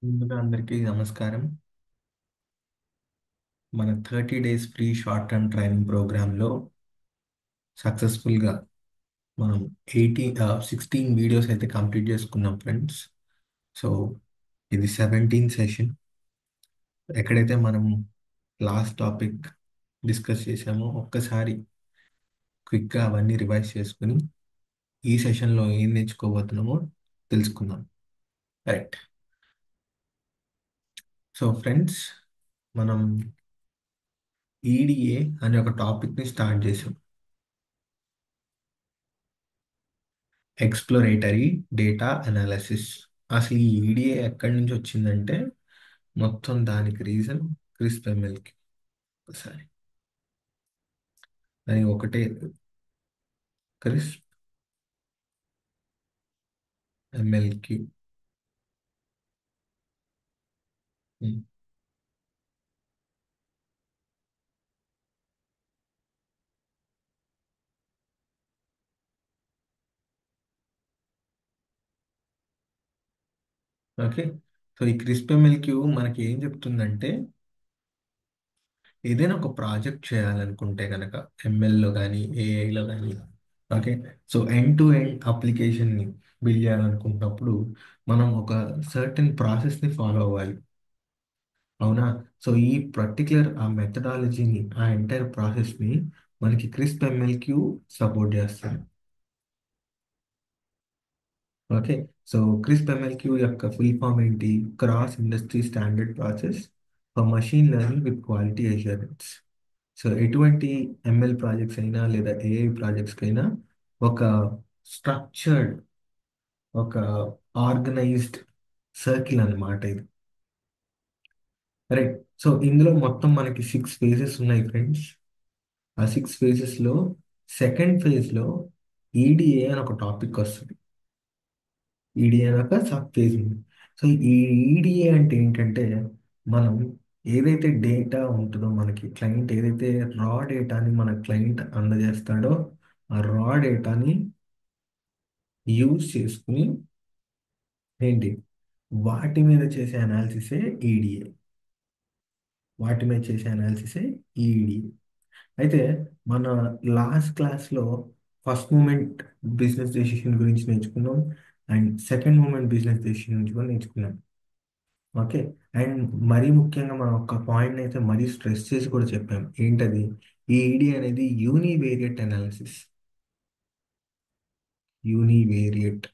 ముందుగా అందరికీ నమస్కారం. మన 30 days free short term training ప్రోగ్రాంలో సక్సెస్ఫుల్గా మనం 16 వీడియోస్ అయితే కంప్లీట్ చేసుకున్నాం ఫ్రెండ్స్. సో ఇది 17 సెషన్. ఎక్కడైతే మనం లాస్ట్ టాపిక్ డిస్కస్ చేసామో ఒక్కసారి క్విక్గా అవన్నీ రివైజ్ చేసుకుని ఈ సెషన్లో ఏం నేర్చుకోబోతున్నామో తెలుసుకుందాం. రైట్. సో ఫ్రెండ్స్, మనం ఈడిఏ అనే ఒక టాపిక్ని స్టార్ట్ చేసాం. Exploratory data analysis. అసలు ఈ ఈడిఏ ఎక్కడి నుంచి వచ్చిందంటే మొత్తం దానికి రీజన్ క్రిస్ప్ ఎంఎల్కి. ఒకసారి దానికి ఒకటే క్రిస్ప్ ఎంఎల్కి. ఓకే. సో ఈ క్రిస్ప్ ఎంఎల్క్యూ మనకి ఏం చెప్తుందంటే ఏదైనా ఒక ప్రాజెక్ట్ చేయాలనుకుంటే కనుక ఎంఎల్లో కానీ ఏఐలో కానీ, okay, so end to end అప్లికేషన్ని బిల్డ్ చేయాలనుకున్నప్పుడు మనం ఒక సర్టెన్ ప్రాసెస్ని ఫాలో అవ్వాలి. అవునా? సో ఈ పర్టికులర్ ఆ మెథడాలజీని, ఆ ఎంటైర్ ప్రాసెస్ని మనకి క్రిస్ప్ ఎంఎల్క్యూ సపోర్ట్ చేస్తుంది. ఓకే. సో క్రిస్ప్ ఎంఎల్క్యూ యొక్క ఫుల్ ఫామ్ ఏంటి? Cross industry standard process for machine learning with quality assurance. So ఎటువంటి ఎంఎల్ ప్రాజెక్ట్స్ అయినా లేదా ఏఐ ప్రాజెక్ట్స్కి అయినా ఒక స్ట్రక్చర్డ్, ఒక ఆర్గనైజ్డ్ సర్కిల్ అన్నమాట ఇది. రైట్. సో ఇందులో మొత్తం మనకి 6 ఫేజెస్ ఉన్నాయి ఫ్రెండ్స్. ఆ 6 ఫేజెస్లో సెకండ్ ఫేజ్లో ఈడిఏ అని ఒక టాపిక్ వస్తుంది. ఈడిఏ అని ఒక సబ్ ఫేజ్ ఉంది. సో ఈ ఈడిఏ అంటే ఏంటంటే మనం ఏదైతే డేటా ఉంటుందో, మనకి క్లయింట్ ఏదైతే రా డేటాని మన క్లయింట్ అందజేస్తాడో ఆ రా డేటాని యూజ్ చేసుకుని ఏంటి వాటి మీద చేసే అనాలిసిసే ఈడిఏ. వాటి మీద చేసే అనాలిసిసే ఈడిఏ. అయితే మన లాస్ట్ క్లాస్లో ఫస్ట్ మూమెంట్ బిజినెస్ డెసిషన్ గురించి నేర్చుకున్నాం, and second moment business decision గురించి కూడా నేర్చుకున్నాం. ఓకే. అండ్ మరీ ముఖ్యంగా మనం ఒక పాయింట్ అయితే మరీ స్ట్రెస్ చేసి కూడా చెప్పాం. ఏంటది? ఈ ఈడి అనేది యూనివేరియట్ అనాలిసిస్. యూనివేరియట్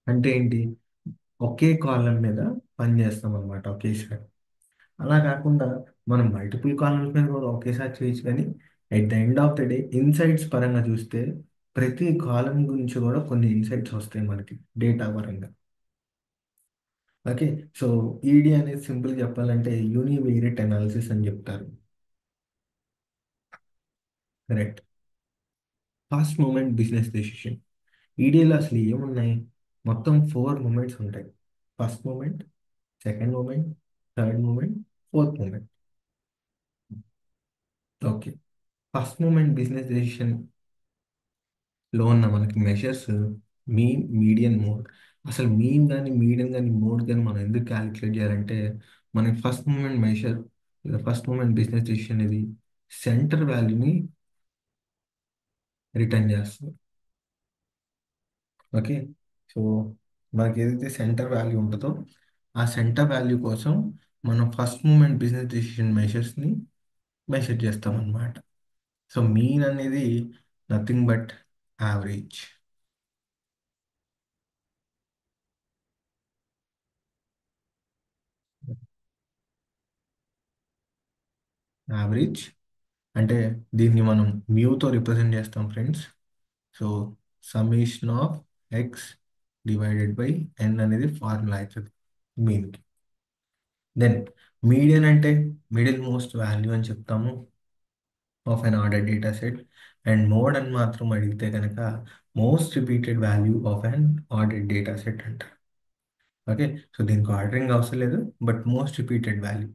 అంటే ఏంటి? ఒకే కాలం మీద పని చేస్తాం అనమాట ఒకేసారి. అలా కాకుండా మనం మల్టిపుల్ కాలమ్స్ మీద కూడా ఒకేసారి చేయొచ్చు, కానీ at the end of the day insights పరంగా చూస్తే ప్రతి కాలం గురించి కూడా కొన్ని ఇన్సైట్స్ వస్తాయి మనకి డేటా పరంగా. ఓకే. సో ఈడి అనేది సింపుల్ చెప్పాలంటే యూనివేరియట్ అనాలిసిస్ అని చెప్తారు. Correct. First moment business decision. ఈడీలో అసలు ఏమున్నాయి? మొత్తం 4 మూమెంట్స్ ఉంటాయి. First moment, second moment, third moment, fourth moment. Okay. First moment business decision లో ఉన్న మనకి మెషర్స్ మీన్, మీడియన్, మోడ్. అసలు మీన్ కానీ మీడియన్ కానీ మోడ్ కానీ మనం ఎందుకు క్యాలిక్యులేట్ చేయాలంటే మనకి first moment measure, first moment business decision ఇది సెంటర్ వాల్యూని రిటర్న్ చేస్తుంది. ఓకే. సో మనకి ఏదైతే సెంటర్ వాల్యూ ఉంటుందో ఆ సెంటర్ వాల్యూ కోసం మనం ఫస్ట్ మూమెంట్ బిజినెస్ డెసిషన్ మెషర్స్ని మెషర్ చేస్తాం అన్నమాట. సో మీన్ అనేది నథింగ్ బట్ యావరేజ్. యావరేజ్ అంటే దీన్ని మనం మ్యూతో రిప్రజెంట్ చేస్తాం friends. So summation of X divided by N అనేది ఫార్ములా అవుతుంది మీన్కి. దెన్ మీడియన్ అంటే మిడిల్ మోస్ట్ వాల్యూ అని చెప్తాము of unordered data set. And mode అని మాత్రం అడిగితే కనుక most repeated value of unordered data set అంటారు. ఓకే. సో దీనికి ఆర్డరింగ్ అవసరం లేదు, బట్ మోస్ట్ రిపీటెడ్ వాల్యూ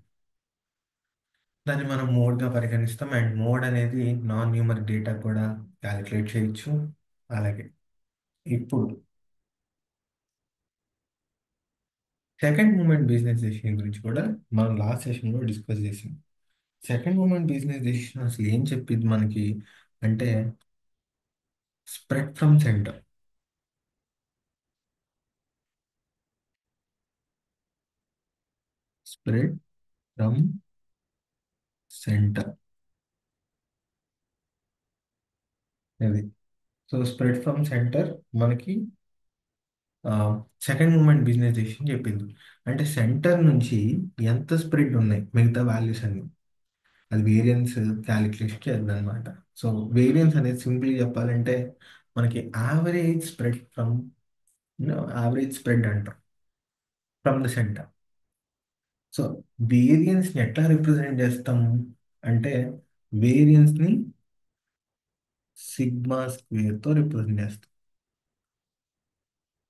దాన్ని మనం మోడ్గా పరిగణిస్తాం. అండ్ మోడ్ అనేది నాన్ న్యూమరిక్ డేటా కూడా క్యాలిక్యులేట్ చేయొచ్చు. అలాగే ఇప్పుడు సెకండ్ మూమెంట్ బిజినెస్ డెసిషన్ గురించి కూడా మనం లాస్ట్ సెషన్లో డిస్కస్ చేసాం. సెకండ్ మూమెంట్ బిజినెస్ డెసిషన్ అసలు ఏం చెప్పింది మనకి అంటే spread from centre. Spread from centre అది. సో స్ప్రెడ్ ఫ్రమ్ సెంటర్ మనకి సెకండ్ మూమెంట్ బిజినెస్ డెసిషన్ చెప్పింది. అంటే సెంటర్ నుంచి ఎంత స్ప్రెడ్ ఉన్నాయి మిగతా వాల్యూస్ అన్ని, అది వేరియన్స్ క్యాలిక్యులేషన్ చేద్దాం అనమాట. సో వేరియన్స్ అనేది సింపుల్గా చెప్పాలంటే మనకి average spread from, average spread అంటాం ఫ్రమ్ ద సెంటర్. సో వేరియన్స్ని ఎట్లా రిప్రజెంట్ చేస్తాము అంటే వేరియన్స్ని సిగ్మా స్క్వేర్తో రిప్రజెంట్ చేస్తాం.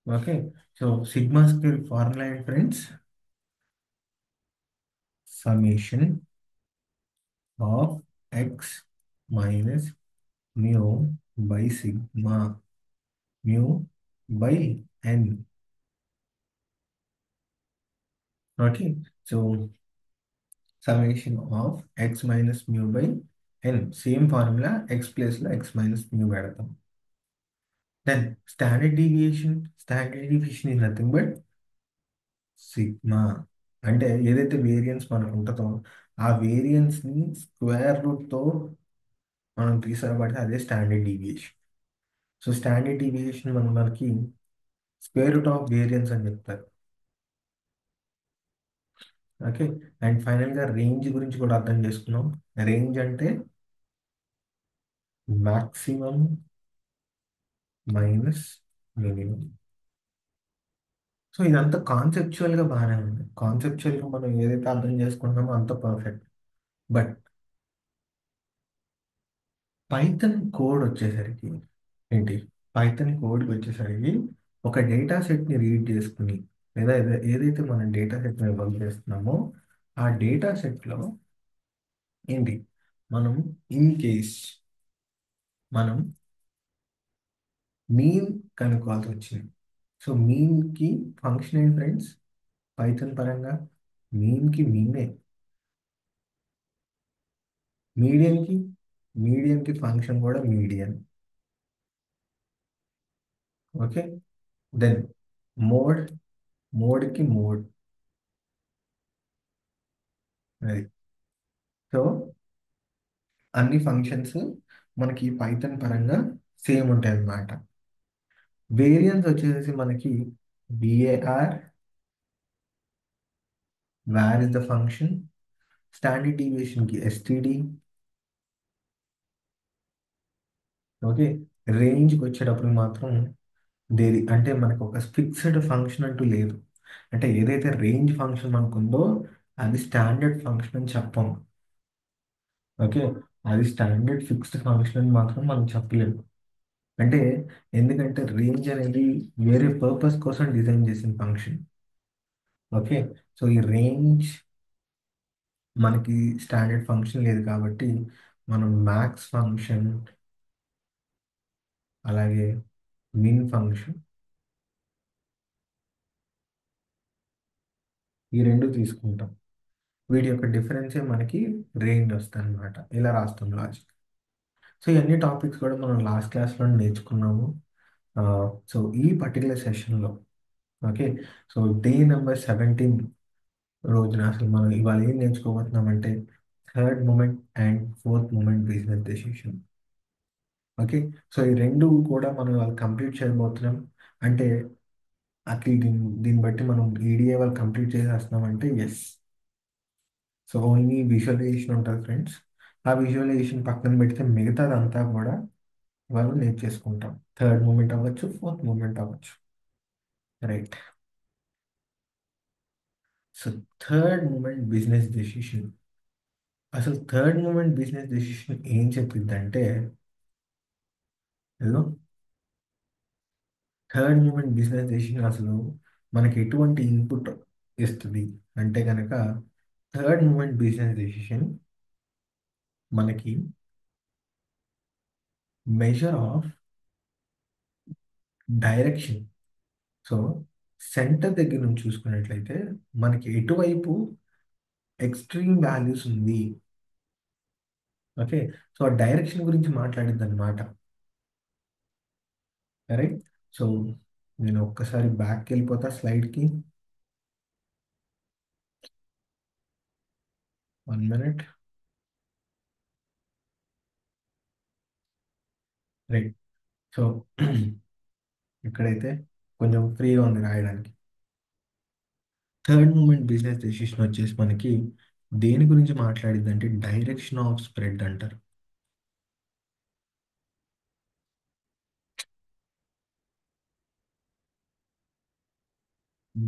Okay. So sigma square formula ఏంటి friends? Summation of X minus mu by sigma mu by N. Okay. So summation of X minus mu by N, same formula X ప్లేస్లో X minus mu పెడతాం. Then standard deviation is nothing but sigma. అంటే ఏదైతే variance మనకు ఉంటుందో ఆ వేరియన్స్ని square రూట్తో మనం తీసుకురాబడితే అదే standard deviation. So standard deviation మనకి స్క్వేర్ రూట్ ఆఫ్ వేరియన్స్ అని చెప్తారు. ఓకే. అండ్ ఫైనల్గా రేంజ్ గురించి కూడా అర్థం చేసుకున్నాం. రేంజ్ అంటే మాక్సిమం మైనస్ మినిమం. సో ఇదంతా కాన్సెప్చువల్గా బాగానే ఉంది. కాన్సెప్చువల్గా మనం ఏదైతే అర్థం చేసుకుంటున్నామో అంత పర్ఫెక్ట్. బట్ పైథన్ కోడ్ వచ్చేసరికి ఏంటి, పైథన్ కోడ్కి వచ్చేసరికి ఒక డేటా సెట్ని రీడ్ చేసుకుని లేదా ఏదైతే మనం డేటా సెట్ని ఎవాల్వ్ చేస్తున్నామో ఆ డేటా సెట్లో ఏంటి మనం ఇన్ కేస్ మనం మీన్ కనుక్కోవాల్సి వచ్చింది. సో మీన్కి ఫంక్షన్ ఏంటి ఫ్రెండ్స్ పైథన్ పరంగా? మీన్కి మీనే. మీడియన్కి మీడియన్కి ఫంక్షన్ కూడా మీడియన్. ఓకే. దెన్ మోడ్, మోడ్కి మోడ్. అది. సో అన్ని ఫంక్షన్స్ మనకి పైథన్ పరంగా సేమ్ ఉంటాయి అన్నమాట. వేరియన్స్ వచ్చేసి మనకి var, var is the function. Standard డీవియేషన్కి std. ఓకే. రేంజ్కి వచ్చేటప్పుడు మాత్రం దేని అంటే మనకు ఒక ఫిక్స్డ్ ఫంక్షన్ అంటూ లేదు. అంటే ఏదైతే రేంజ్ ఫంక్షన్ మనకు ఉందో అది స్టాండర్డ్ ఫంక్షన్ అని చెప్పము. ఓకే. అది స్టాండర్డ్ ఫిక్స్డ్ ఫంక్షన్ అని మాత్రం మనం చెప్పలేము. అంటే ఎందుకంటే రేంజ్ అనేది వేరే పర్పస్ కోసం డిజైన్ చేసిన ఫంక్షన్. ఓకే. సో ఈ రేంజ్ మనకి స్టాండర్డ్ ఫంక్షన్ లేదు కాబట్టి మనం మ్యాక్స్ ఫంక్షన్ అలాగే మిన్ ఫంక్షన్ ఈ రెండు తీసుకుంటాం. వీటి యొక్క డిఫరెన్సే మనకి రేంజ్ వస్తుంది అనమాట. ఇలా రాస్తాం లాజిక్. సో ఇవన్నీ టాపిక్స్ కూడా మనం లాస్ట్ క్లాస్లో నేర్చుకున్నాము. సో ఈ పర్టికులర్ సెషన్లో ఓకే. సో డే నెంబర్ 17 రోజున అసలు మనం ఇవాళ ఏం నేర్చుకోబోతున్నామంటే third moment and fourth moment business decision. Okay. So ఈ రెండు కూడా మనం ఇవాళ కంప్లీట్ చేయబోతున్నాం. అంటే అట్లా దీన్ని బట్టి మనం ఈడిఏ వాళ్ళు కంప్లీట్ చేసేస్తున్నామంటే ఎస్. సో ఓన్లీ విజువలైజేషన్ ఉంటుంది ఫ్రెండ్స్. ఆ విజువలైజేషన్ పక్కన పెడితే మిగతాదంతా కూడా వాళ్ళు నేర్చేసుకుంటాం. థర్డ్ మూమెంట్ అవ్వచ్చు, ఫోర్త్ మూమెంట్ అవ్వచ్చు. Right. So third moment business decision, అసలు థర్డ్ మూమెంట్ బిజినెస్ డెసిషన్ ఏం చెప్పిందంటే hello, third moment business decision అసలు మనకి ఎటువంటి ఇన్పుట్ ఇస్తుంది అంటే కనుక థర్డ్ మూమెంట్ బిజినెస్ డెసిషన్ మనకి measure of direction. So centre దగ్గర నుంచి చూసుకున్నట్లయితే మనకి ఎటువైపు ఎక్స్ట్రీమ్ వాల్యూస్ ఉంది. ఓకే. సో ఆ డైరెక్షన్ గురించి మాట్లాడిద్ది అనమాట. రైట్. సో నేను ఒక్కసారి బ్యాక్కి వెళ్ళిపోతా స్లైడ్కి. 1 minute. రైట్. సో ఇక్కడైతే కొంచెం ఫ్రీగా ఉంది రాయడానికి. థర్డ్ మూమెంట్ బిజినెస్ డెసిషన్ వచ్చేసి మనకి దేని గురించి మాట్లాడిద్ది అంటే డైరెక్షన్ ఆఫ్ స్ప్రెడ్ అంటారు.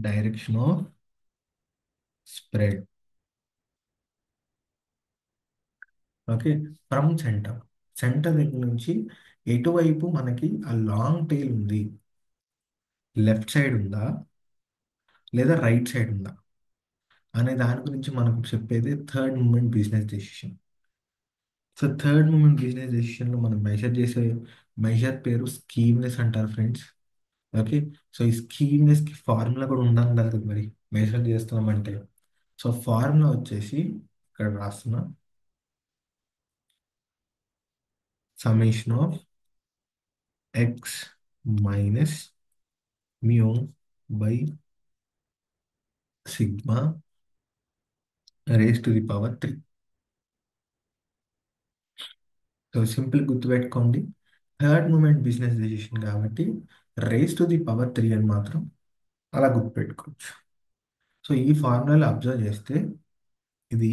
Direction of spread. Okay. From centre, centre దగ్గర నుంచి ఎటువైపు మనకి ఆ లాంగ్ టైల్ ఉంది, లెఫ్ట్ సైడ్ ఉందా లేదా రైట్ సైడ్ ఉందా అనే దాని గురించి మనకు చెప్పేది third moment business decision. So third moment business డెసిషన్లో మనం మెజర్ చేసే మెజర్ పేరు స్కీమ్నెస్ అంటారు ఫ్రెండ్స్. ఓకే. సో ఈ స్కీమ్నెస్కి ఫార్ములా కూడా ఉండాలి కదా మరి మెజర్ చేస్తున్నామంటే. సో ఫార్ములా వచ్చేసి ఇక్కడ రాస్తున్నా, summation of X minus mu by sigma raise to the power 3. So simple గుర్తుపెట్టుకోండి, థర్డ్ మూమెంట్ బిజినెస్ డెసిషన్ కాబట్టి రేస్ టు ది పవర్ 3 అని మాత్రం అలా గుర్తుపెట్టుకోవచ్చు. సో ఈ ఫార్ములాలో అబ్జర్వ్ చేస్తే ఇది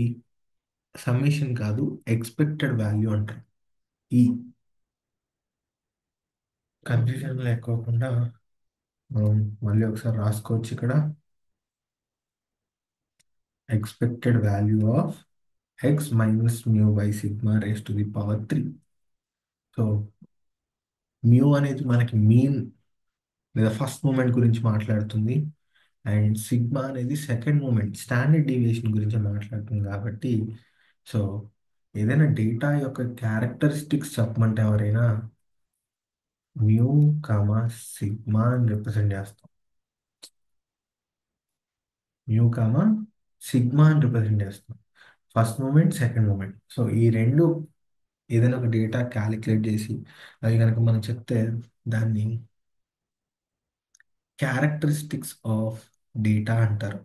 సమ్మేషన్ కాదు, ఎక్స్పెక్టెడ్ వాల్యూ అంటారు. ఈ కన్ఫ్యూజన్ లేకోకుండా మనం మళ్ళీ ఒకసారి రాసుకోవచ్చు ఇక్కడ, expected value of X minus mu by sigma raise to the power 3. So mu అనేది మనకి మీన్ లేదా ఫస్ట్ మూమెంట్ గురించి మాట్లాడుతుంది, అండ్ సిగ్మా అనేది సెకండ్ మూమెంట్ స్టాండర్డ్ డీవియేషన్ గురించి మాట్లాడుతుంది కాబట్టి సో ఏదైనా డేటా యొక్క క్యారెక్టరిస్టిక్స్ చెప్పమంటే ఎవరైనా మ్యూ కామా సిగ్మా అని రిప్రజెంట్ చేస్తాం. మ్యూ కామా సిగ్మా అని రిప్రజెంట్ చేస్తాం, first moment second moment. So ఈ రెండు ఏదైనా ఒక డేటా క్యాలిక్యులేట్ చేసి అవి కనుక మనం చెప్తే దాన్ని క్యారెక్టరిస్టిక్స్ ఆఫ్ డేటా అంటారు.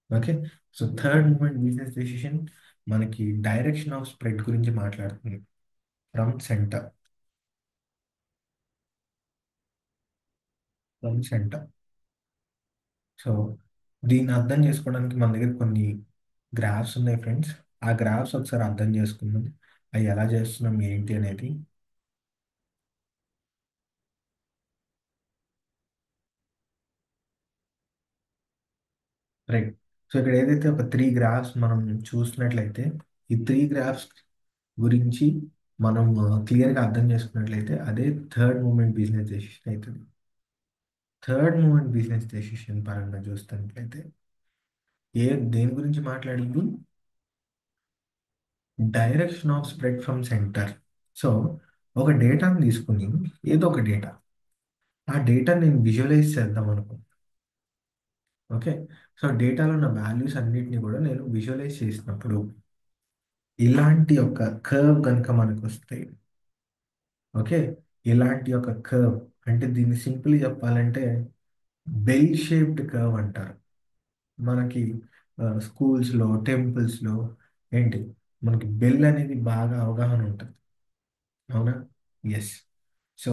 Okay. So third moment business decision మనకి డైరెక్షన్ ఆఫ్ స్ప్రెడ్ గురించి మాట్లాడుతుంది, from centre. From centre. So దీన్ని అర్థం చేసుకోవడానికి మన దగ్గర కొన్ని గ్రాఫ్స్ ఉన్నాయి ఫ్రెండ్స్. ఆ గ్రాఫ్స్ ఒకసారి అర్థం చేసుకుందాం, అవి ఎలా చేస్తున్నాం ఏంటి అనేది. రైట్. సో ఇక్కడ ఏదైతే ఒక 3 గ్రాఫ్స్ మనం చూసినట్లయితే ఈ 3 గ్రాఫ్స్ గురించి మనం క్లియర్గా అర్థం చేసుకున్నట్లయితే అదే థర్డ్ మూమెంట్ బిజినెస్ డెసిషన్ అవుతుంది. థర్డ్ మూమెంట్ బిజినెస్ డెసిషన్ పరంగా చూస్తున్నట్లయితే దేని గురించి మాట్లాడింది, direction of spread from centre. So ఒక డేటాను తీసుకుని ఏదో ఒక డేటా, ఆ డేటా నేను విజువలైజ్ చేద్దాం అనుకో. ఓకే. సో డేటాలో ఉన్న వాల్యూస్ అన్నిటిని కూడా నేను విజువలైజ్ చేసినప్పుడు ఇలాంటి ఒక కర్వ్ కనుక మనకు వస్తే, ఓకే, ఇలాంటి ఒక కర్వ్ అంటే దీన్ని సింపుల్ చెప్పాలంటే బెల్ షేప్డ్ కర్వ్ అంటారు. మనకి స్కూల్స్లో టెంపుల్స్లో ఏంటి మనకి బెల్ అనేది బాగా అవగాహన ఉంటుంది, అవునా? ఎస్. సో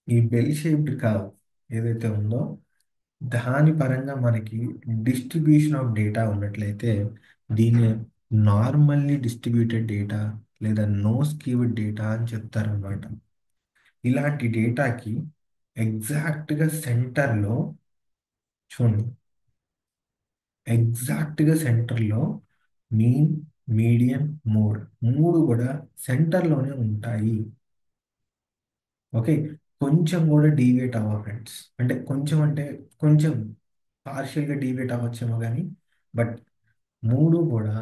ఈ బెల్ షేప్డ్ కర్వ్ ఏదైతే ఉందో దాని పరంగా మనకి డిస్ట్రిబ్యూషన్ ఆఫ్ డేటా ఉన్నట్లయితే దీన్ని నార్మల్లీ డిస్ట్రిబ్యూటెడ్ డేటా లేదా నో స్కీవ్డ్ డేటా అని చెప్తారనమాట. ఇలాంటి డేటాకి ఎగ్జాక్ట్గా సెంటర్లో చూడండి, ఎగ్జాక్ట్గా సెంటర్లో మీన్, మీడియన్, మోడ్ మూడు కూడా సెంటర్లోనే ఉంటాయి. ఓకే. కొంచెం కూడా డీవియేట్ అవ్వ ఫ్రెండ్స్, అంటే కొంచెం అంటే కొంచెం పార్షియల్గా డీవియేట్ అవ్వచ్చేమో కానీ బట్ మూడు కూడా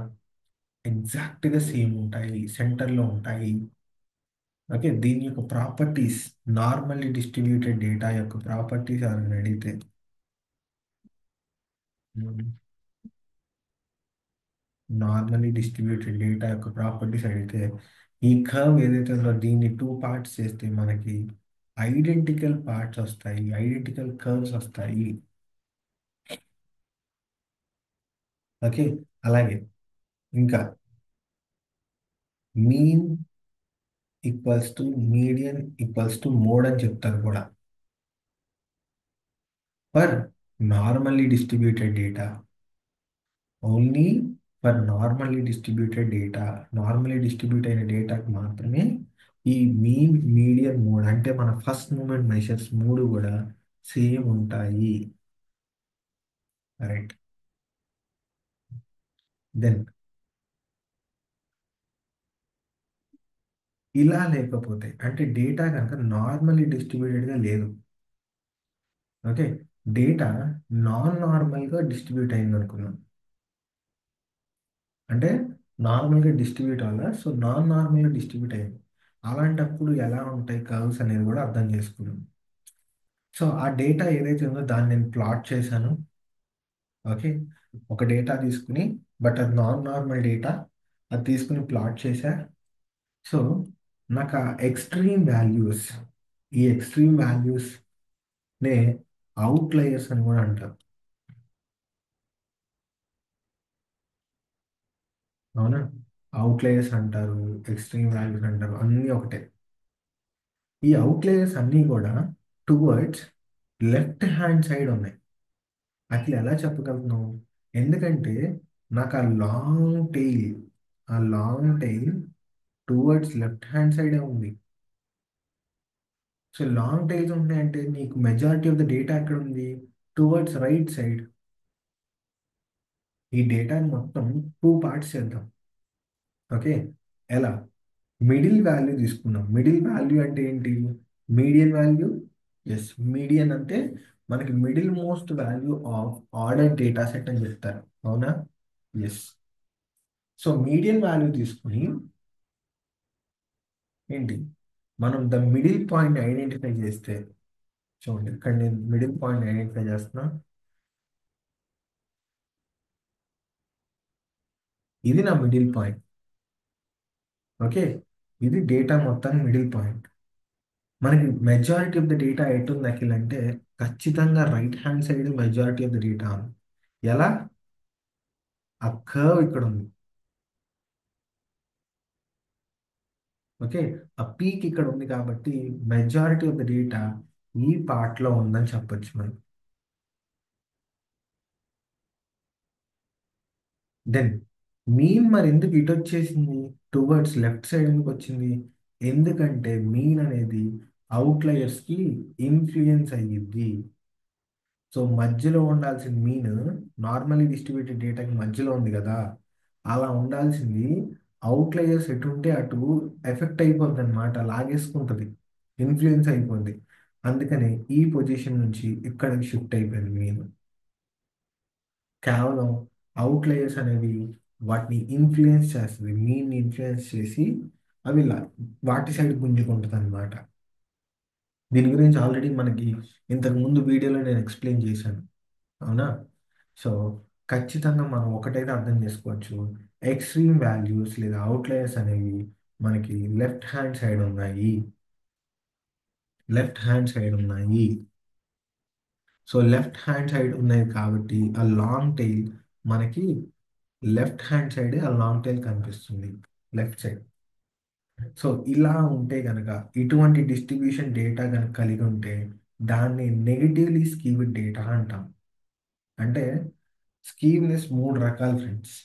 ఎగ్జాక్ట్గా సేమ్ ఉంటాయి, సెంటర్లో ఉంటాయి. ఓకే, దీని యొక్క ప్రాపర్టీస్, నార్మల్లీ డిస్ట్రిబ్యూటెడ్ డేటా యొక్క ప్రాపర్టీస్ అని అడిగితే, నార్మల్లీ డిస్ట్రిబ్యూటెడ్ డేటా యొక్క ప్రాపర్టీస్ అడిగితే, ఈ కర్వ్ ఏదైతే ఉందో దీన్ని టూ పార్ట్స్ చేస్తే మనకి ఐడెంటికల్ పార్ట్స్ వస్తాయి, ఐడెంటికల్ కర్వ్స్ వస్తాయి. ఓకే, అలాగే ఇంకా mean equals to median equals to mode అని చెప్తారు కూడా for normally distributed data. Only for normally distributed data, normally distribute అయిన డేటాకి మాత్రమే ఈ మీన్ మీడియన్ మోడ్ అంటే మన ఫస్ట్ మూమెంట్ మెషర్స్ మూడు కూడా సేమ్ ఉంటాయి. రైట్. దెన్ ఇలా లేకపోతే అంటే డేటా కనుక నార్మల్లీ డిస్ట్రిబ్యూటెడ్గా లేదు. ఓకే, డేటా నార్మల్గా డిస్ట్రిబ్యూట్ అయింది అనుకున్నాం. అంటే నార్మల్గా డిస్ట్రిబ్యూట్ అవ్వాలా, సో నార్మల్గా డిస్ట్రిబ్యూట్ అయింది. అలాంటప్పుడు ఎలా ఉంటాయి కర్వ్స్ అనేది కూడా అర్థం చేసుకున్నాం. సో ఆ డేటా ఏదైతే ఉందో దాన్ని నేను ప్లాట్ చేశాను. ఓకే, ఒక డేటా తీసుకుని, బట్ అది నార్మల్ డేటా, అది తీసుకుని ప్లాట్ చేశా. సో నాకు ఆ ఎక్స్ట్రీమ్ వాల్యూస్, ఈ ఎక్స్ట్రీమ్ వాల్యూస్ నే అవుట్లయర్స్ అని కూడా అంటారు. అవునా, అవుట్లయర్స్ అంటారు, ఎక్స్ట్రీమ్ వాల్యూస్ అంటారు, అన్నీ ఒకటే. ఈ అవుట్లయర్స్ అన్నీ కూడా టువర్డ్స్ లెఫ్ట్ హ్యాండ్ సైడ్ ఉన్నాయి. అట్లా ఎలా చెప్పగలుగుతున్నావు? ఎందుకంటే నాకు ఆ long tail towards left hand సైడే ఉంది. సో లాంగ్ టెయిల్స్ ఉన్నాయంటే నీకు మెజారిటీ ఆఫ్ ద డేటా ఎక్కడ ఉంది? Towards right side. ఈ డేటాని మొత్తం టూ పార్ట్స్ చేద్దాం. ఓకే, ఎలా? మిడిల్ వాల్యూ తీసుకున్నాం. మిడిల్ వాల్యూ అంటే ఏంటి? Median value. ఎస్, మీడియన్ అంటే మనకి middle most value of order data set అని చెప్తారు. అవునా? ఎస్. సో మీడియన్ వాల్యూ తీసుకుని ఏంటి, మనం ద మిడిల్ పాయింట్ ఐడెంటిఫై చేస్తే, చూడండి ఇక్కడ నేను మిడిల్ పాయింట్ ఐడెంటిఫై చేస్తున్నా. ఇది నా మిడిల్ పాయింట్. ఓకే, ఇది డేటా మొత్తం మిడిల్ పాయింట్. మనకి మెజారిటీ ఆఫ్ ద డేటా ఎటుంది అఖిల్ అంటే ఖచ్చితంగా right hand side majority of the data ఉంది. ఎలా? ఆ కర్వ్ ఇక్కడ ఉంది. ఓకే, ఆ పీక్ ఇక్కడ ఉంది కాబట్టి మెజారిటీ ఆఫ్ ద డేటా ఈ పార్ట్ లో ఉందని చెప్పొచ్చు మనం. దెన్ మీన్ మరి ఎందుకు ఇటు వచ్చేసింది? టువర్డ్స్ లెఫ్ట్ సైడ్ ఎందుకు వచ్చింది? ఎందుకంటే మీన్ అనేది అవుట్లయర్స్ కి ఇన్ఫ్లుయెన్స్ అయ్యిద్ది. సో మధ్యలో ఉండాల్సిన మీన్ నార్మల్లీ డిస్ట్రిబ్యూటెడ్ డేటాకి మధ్యలో ఉంది కదా, అలా ఉండాల్సింది అవుట్లయర్స్ ఎటు ఉంటే అటు ఎఫెక్ట్ అయిపోద్ది అనమాట, లాగేసుకుంటుంది, ఇన్ఫ్లుయెన్స్ అయిపోద్ది. అందుకని ఈ పొజిషన్ నుంచి ఇక్కడికి షిఫ్ట్ అయిపోయింది మీన్. కేవలం అవుట్లయర్స్ అనేవి వాటిని ఇన్ఫ్లుయెన్స్ చేస్తుంది, మీన్ ఇన్ఫ్లుయెన్స్ చేసి అవి వాటి సైడ్ గుంజుకుంటుంది అనమాట. దీని గురించి ఆల్రెడీ మనకి ఇంతకు ముందు వీడియోలో నేను ఎక్స్ప్లెయిన్ చేశాను. అవునా? సో ఖచ్చితంగా మనం ఒకటైతే అర్థం చేసుకోవచ్చు, ఎక్స్ట్రీమ్ వాల్యూస్ లేదా అవుట్లయర్స్ అనేవి మనకి లెఫ్ట్ హ్యాండ్ సైడ్ ఉన్నాయి. లెఫ్ట్ హ్యాండ్ సైడ్ ఉన్నాయి. సో లెఫ్ట్ హ్యాండ్ సైడ్ ఉన్నాయి కాబట్టి ఆ లాంగ్ టైల్ మనకి లెఫ్ట్ హ్యాండ్ సైడ్ ఆ లాంగ్ టైల్ కనిపిస్తుంది, లెఫ్ట్ సైడ్. సో ఇలా ఉంటే గనక ఇటువంటి డిస్ట్రిబ్యూషన్ డేటా కనుక కలిగి ఉంటే దాన్ని నెగిటివ్లీ స్కీవ్డ్ డేటా అంటాం. అంటే స్కీవ్నెస్ మూడు రకాలు ఫ్రెండ్స్: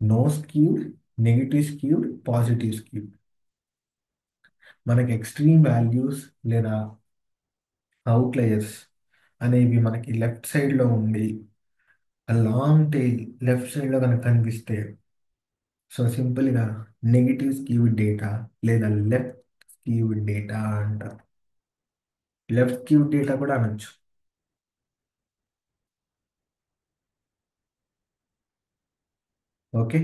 నో స్కీవ్డ్, నెగిటివ్ స్కీవ్డ్, పాజిటివ్ స్కీవ్డ్. మనకి ఎక్స్ట్రీమ్ వాల్యూస్ లేదా అవుట్లయర్స్ అనేవి మనకి లెఫ్ట్ సైడ్లో ఉండి ఆ లాంగ్ టైల్ లెఫ్ట్ సైడ్లో కనుక కనిపిస్తే, సో సింపుల్గా నెగిటివ్ స్కీవ్డ్ డేటా లేదా లెఫ్ట్ స్కీవ్డ్ డేటా అంటారు. లెఫ్ట్ స్కీవ్డ్ డేటా కూడా అనొచ్చు. ఓకే,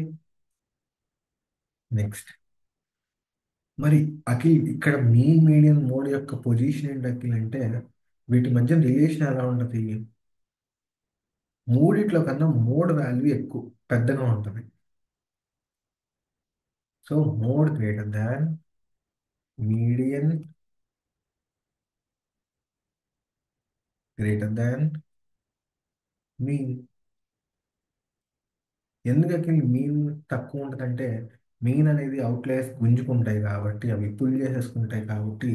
నెక్స్ట్ మరి అఖిల్ ఇక్కడ మీన్ మీడియన్ మోడ్ యొక్క పొజిషన్ ఏంటి అఖిల్ అంటే వీటి మధ్య రిలేషన్ ఎలా ఉంటుంది? మూడిట్లో కన్నా మోడ్ వాల్యూ ఎక్కువ పెద్దగా ఉంటుంది. So mode greater than median greater than mean. ఎందుకకి మీన్ తక్కువ ఉంటుందంటే మీన్ అనేది అవుట్లయర్స్ గుంజుకుంటాయి కాబట్టి అవి పుల్ చేసేసుకుంటాయి కాబట్టి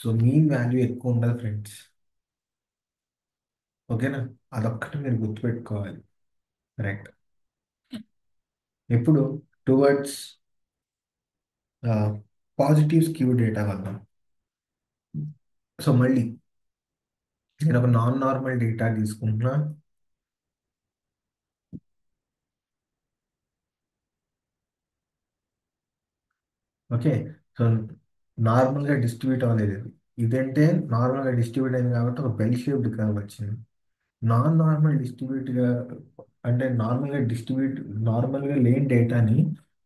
సో మీన్ వాల్యూ ఎక్కువ ఉండదు ఫ్రెండ్స్. ఓకేనా? అదొక్కటి మీరు గుర్తుపెట్టుకోవాలి. కరెక్ట్. ఇప్పుడు టువర్డ్స్ పాజిటివ్ స్క్యూ డేటా వద్దాం. సో మళ్ళీ నేను ఒక నాన్ నార్మల్ డేటా తీసుకుంటున్నా. ఓకే. సో నార్మల్గా డిస్ట్రిబ్యూట్ అవ్వలేదు ఇది. ఇదంటే నార్మల్గా డిస్ట్రిబ్యూట్ అయింది కాబట్టి ఒక బెల్ షేప్డ్ కర్వ్ వచ్చింది. నాన్ నార్మల్ డిస్ట్రిబ్యూట్గా అంటే నార్మల్గా లేని డేటాని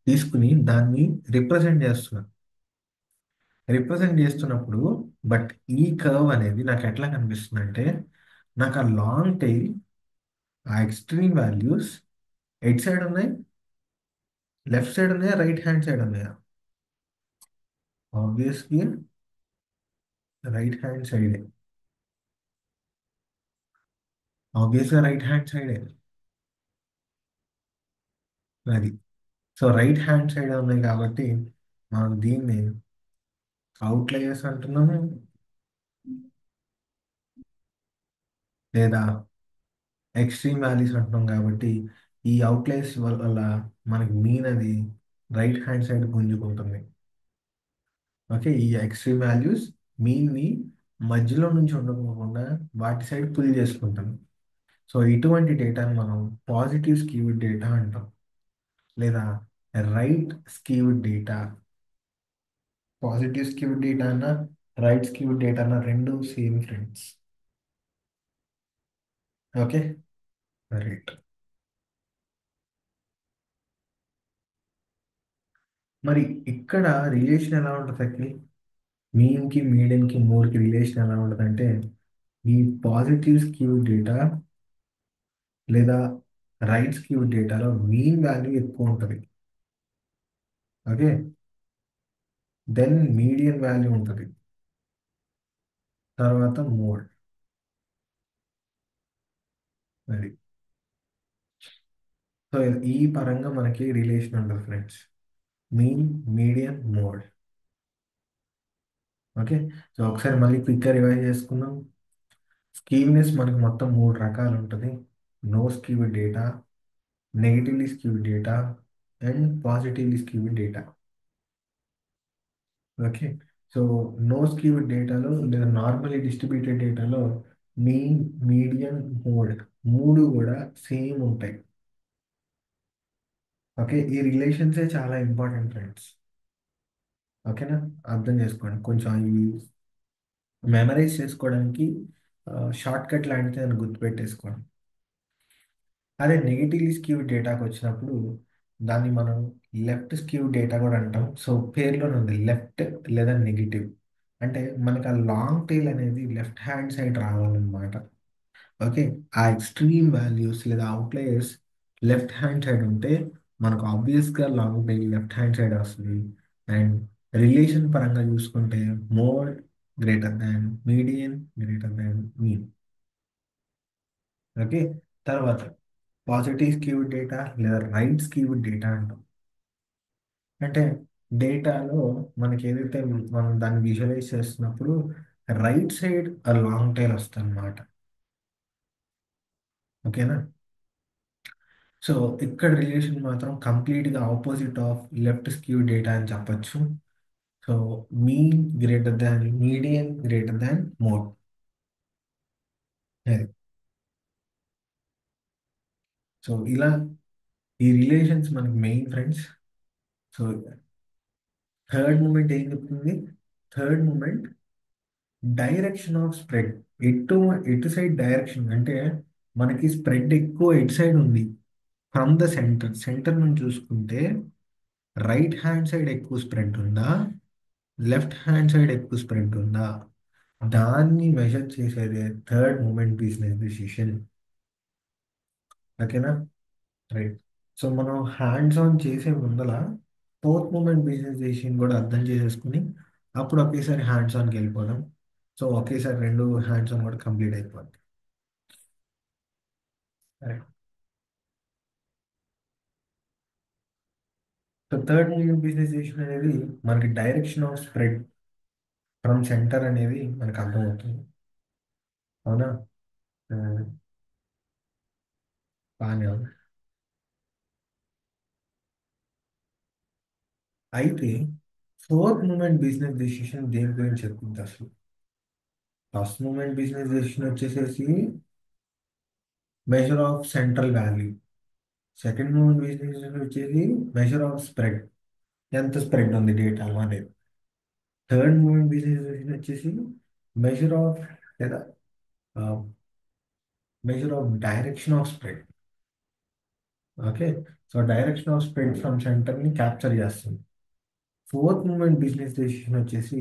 తీసుకుని దాన్ని రిప్రజెంట్ చేస్తున్నాను. రిప్రజెంట్ చేస్తున్నప్పుడు బట్ ఈ కర్వ్ అనేది నాకు ఎట్లా కనిపిస్తుంది అంటే నాకు ఆ లాంగ్ టైల్, ఆ ఎక్స్ట్రీమ్ వాల్యూస్ ఎట్ సైడ్ ఉన్నాయి, లెఫ్ట్ సైడ్ ఉన్నాయా, రైట్ హ్యాండ్ సైడ్ ఉన్నాయా? ఆబ్వియస్లీ రైట్ హ్యాండ్ సైడే. ఆబ్వియస్గా రైట్ హ్యాండ్ సైడే. అది సో రైట్ హ్యాండ్ సైడ్ ఉన్నాయి కాబట్టి మనం దీన్ని అవుట్లయర్స్ అంటున్నాము లేదా ఎక్స్ట్రీమ్ వాల్యూస్ అంటున్నాం కాబట్టి ఈ అవుట్లయర్స్ వల్ల మనకి మీన్ అది రైట్ హ్యాండ్ సైడ్ గుంజుకుంటుంది. ఓకే. ఈ ఎక్స్ట్రీమ్ వాల్యూస్ మీన్ని మధ్యలో నుంచి ఉండకుండా వాటి సైడ్ పుల్ చేసుకుంటాం. సో ఇటువంటి డేటాను మనం పాజిటివ్ స్కీవ్డ్ డేటా అంటాం లేదా రైట్ స్కీవ్డ్ డేటా. పాజిటివ్ స్కీవ్డ్ డేటా అన్న రైట్ స్కీవ్డ్ డేటా అన్న రెండు సేమ్ ఫ్రెండ్స్. ఓకే. రైట్. మరి ఇక్కడ రిలేషన్ ఎలా ఉంటుంది అక్కి? మీన్కి మీడియన్కి మోడ్కి రిలేషన్ ఎలా ఉంటుంది అంటే ఈ పాజిటివ్ స్క్యూ డేటా లేదా రైట్ స్క్యూ డేటాలో మీన్ వాల్యూ ఎక్కువ ఉంటుంది. ఓకే. దెన్ మీడియన్ వాల్యూ ఉంటుంది, తర్వాత మోడ్. అది సో ఈ పరంగా మనకి రిలేషన్ ఉంటుంది friends. Mean, median, mode. Okay. So ఒకసారి మళ్ళీ క్విక్గా రివైజ్ చేసుకుందాం. స్కీవ్నెస్ మనకి మొత్తం మూడు రకాలు ఉంటుంది: no skew data, negatively skew data and positively skew data. Okay. So no skew డేటాలో లేదా నార్మల్లీ డిస్ట్రిబ్యూటెడ్ డేటాలో మీన్, మీడియన్, మోడ్ మూడు కూడా సేమ్ ఉంటాయి. ఓకే. ఈ రిలేషన్సే చాలా ఇంపార్టెంట్ ఫ్రెండ్స్. ఓకేనా? అర్థం చేసుకోండి కొంచెం ఇవి మెమరైజ్ చేసుకోవడానికి షార్ట్ కట్ లాంటిది అని గుర్తుపెట్టేసుకోండి. అదే నెగిటివ్లీ స్క్యూ డేటాకి వచ్చినప్పుడు దాన్ని మనం లెఫ్ట్ స్క్యూ డేటా కూడా అంటాం. సో పేర్లోనే ఉంది లెఫ్ట్ లేదా నెగిటివ్. అంటే మనకి ఆ లాంగ్ టైల్ అనేది లెఫ్ట్ హ్యాండ్ సైడ్ రావాలన్నమాట. ఓకే. ఆ ఎక్స్ట్రీమ్ వాల్యూస్ లేదా అవుట్లయర్స్ లెఫ్ట్ హ్యాండ్ సైడ్ ఉంటే మనకు ఆబ్వియస్గా long tail left hand side వస్తుంది. అండ్ రిలేషన్ పరంగా చూసుకుంటే mode greater than median greater than mean. Okay. తర్వాత పాజిటివ్ స్క్యూ డేటా లేదా రైట్ స్క్యూ డేటా అంటాం. అంటే డేటాలో మనకి ఏదైతే మనం దాన్ని విజువలైజ్ చేస్తున్నప్పుడు రైట్ సైడ్ ఆ లాంగ్ టైల్ వస్తుంది అనమాట. ఓకేనా? సో ఇక్కడ రిలేషన్ మాత్రం కంప్లీట్గా opposite of left skew data అని చెప్పొచ్చు. So mean greater than median greater than mode. అది సో ఇలా ఈ రిలేషన్స్ మనకి main friends. So third moment ఏం చెప్తుంది? Third moment direction of spread. ఎటు ఎటు సైడ్ డైరెక్షన్ అంటే మనకి స్ప్రెడ్ ఎక్కువ ఎటు సైడ్ ఉంది ఫ్రమ్ ద సెంటర్. సెంటర్ నుంచి చూసుకుంటే రైట్ హ్యాండ్ సైడ్ ఎక్కువ స్ప్రెడ్ ఉందా లెఫ్ట్ హ్యాండ్ సైడ్ ఎక్కువ స్ప్రెడ్ ఉందా, దాన్ని మెజర్ చేసేది థర్డ్ మూమెంట్ బిజినెస్ డిసిషన్. ఓకేనా? రైట్. సో మనం హ్యాండ్స్ ఆన్ చేసే ముందల ఫోర్త్ మూమెంట్ బిజినెస్ డిసిషన్ కూడా అర్థం చేసేసుకుని అప్పుడు ఒకేసారి హ్యాండ్స్ ఆన్కి వెళ్ళిపోదాం. సో ఒకేసారి రెండు హ్యాండ్స్ ఆన్ కూడా కంప్లీట్ అయిపోద్ది. Right. So third moment business decision అనేది మనకి direction of spread from centre అనేది మనకు అర్థమవుతుంది. అవునా? ఆ, బాగానే ఉంది. అయితే ఫోర్త్ మూమెంట్ బిజినెస్ డెసిషన్ దేని గురించి చెప్తుంది అసలు? ఫస్ట్ మూమెంట్ బిజినెస్ డెసిషన్ వచ్చేసేసి measure of central value. Second moment business decision వచ్చేసి మెజర్ ఆఫ్ స్ప్రెడ్, ఎంత స్ప్రెడ్ ఉంది డేటా అనేది. థర్డ్ మూమెంట్ బిజినెస్ డెసిషన్ వచ్చేసి మెజర్ ఆఫ్ లేదా measure of direction of spread. Okay. So direction of spread from సెంటర్ని capture చేస్తుంది. Fourth moment business decision వచ్చేసి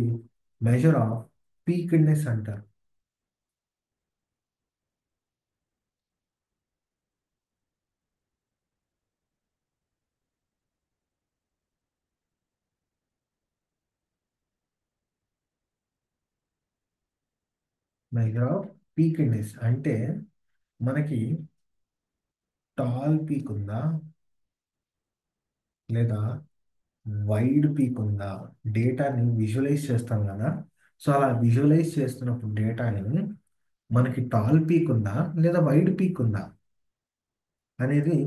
measure of peakedness అంటారు. మెజర్ ఆఫ్ పీక్డ్నెస్ అంటే మనకి టాల్ పీక్ ఉందా లేదా వైడ్ పీక్ ఉందా, డేటాని విజువలైజ్ చేస్తాం కదా. సో అలా విజువలైజ్ చేస్తున్నప్పుడు డేటాని మనకి టాల్ పీక్ ఉందా లేదా వైడ్ పీక్ ఉందా అనేది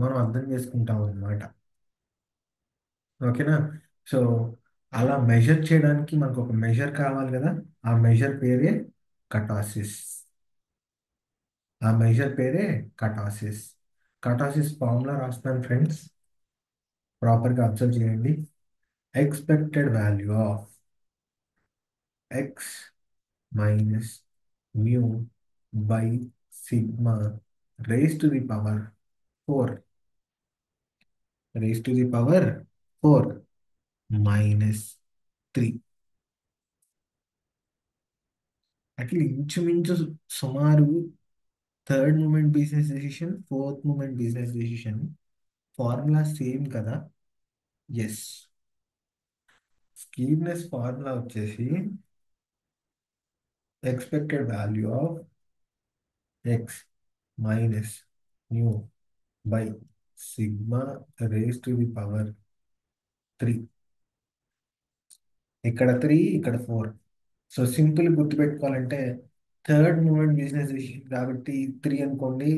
మనం అర్థం చేసుకుంటాం అన్నమాట. ఓకేనా? సో అలా మెజర్ చేయడానికి మనకు ఒక మెజర్ కావాలి కదా. ఆ మెజర్ పేరే కటాసిస్. ఆ మెజర్ పేరే కటాసిస్. కటాసిస్ ఫార్ములా రాస్తాను ఫ్రెండ్స్, ప్రాపర్గా అబ్జర్వ్ చేయండి. Expected value of X minus mu by sigma raise to the power 4, raise to the power 4 minus 3. అట్లా ఇంచుమించు సుమారు third moment business decision, fourth moment business decision formula same కదా. Yes. Skewness formula వచ్చేసి expected value of X minus mu by sigma raise to the power 3. ఇక్కడ 3, ఇక్కడ 4. So simple గుర్తుపెట్టుకోవాలంటే third moment business decision కాబట్టి 3 అనుకోండి,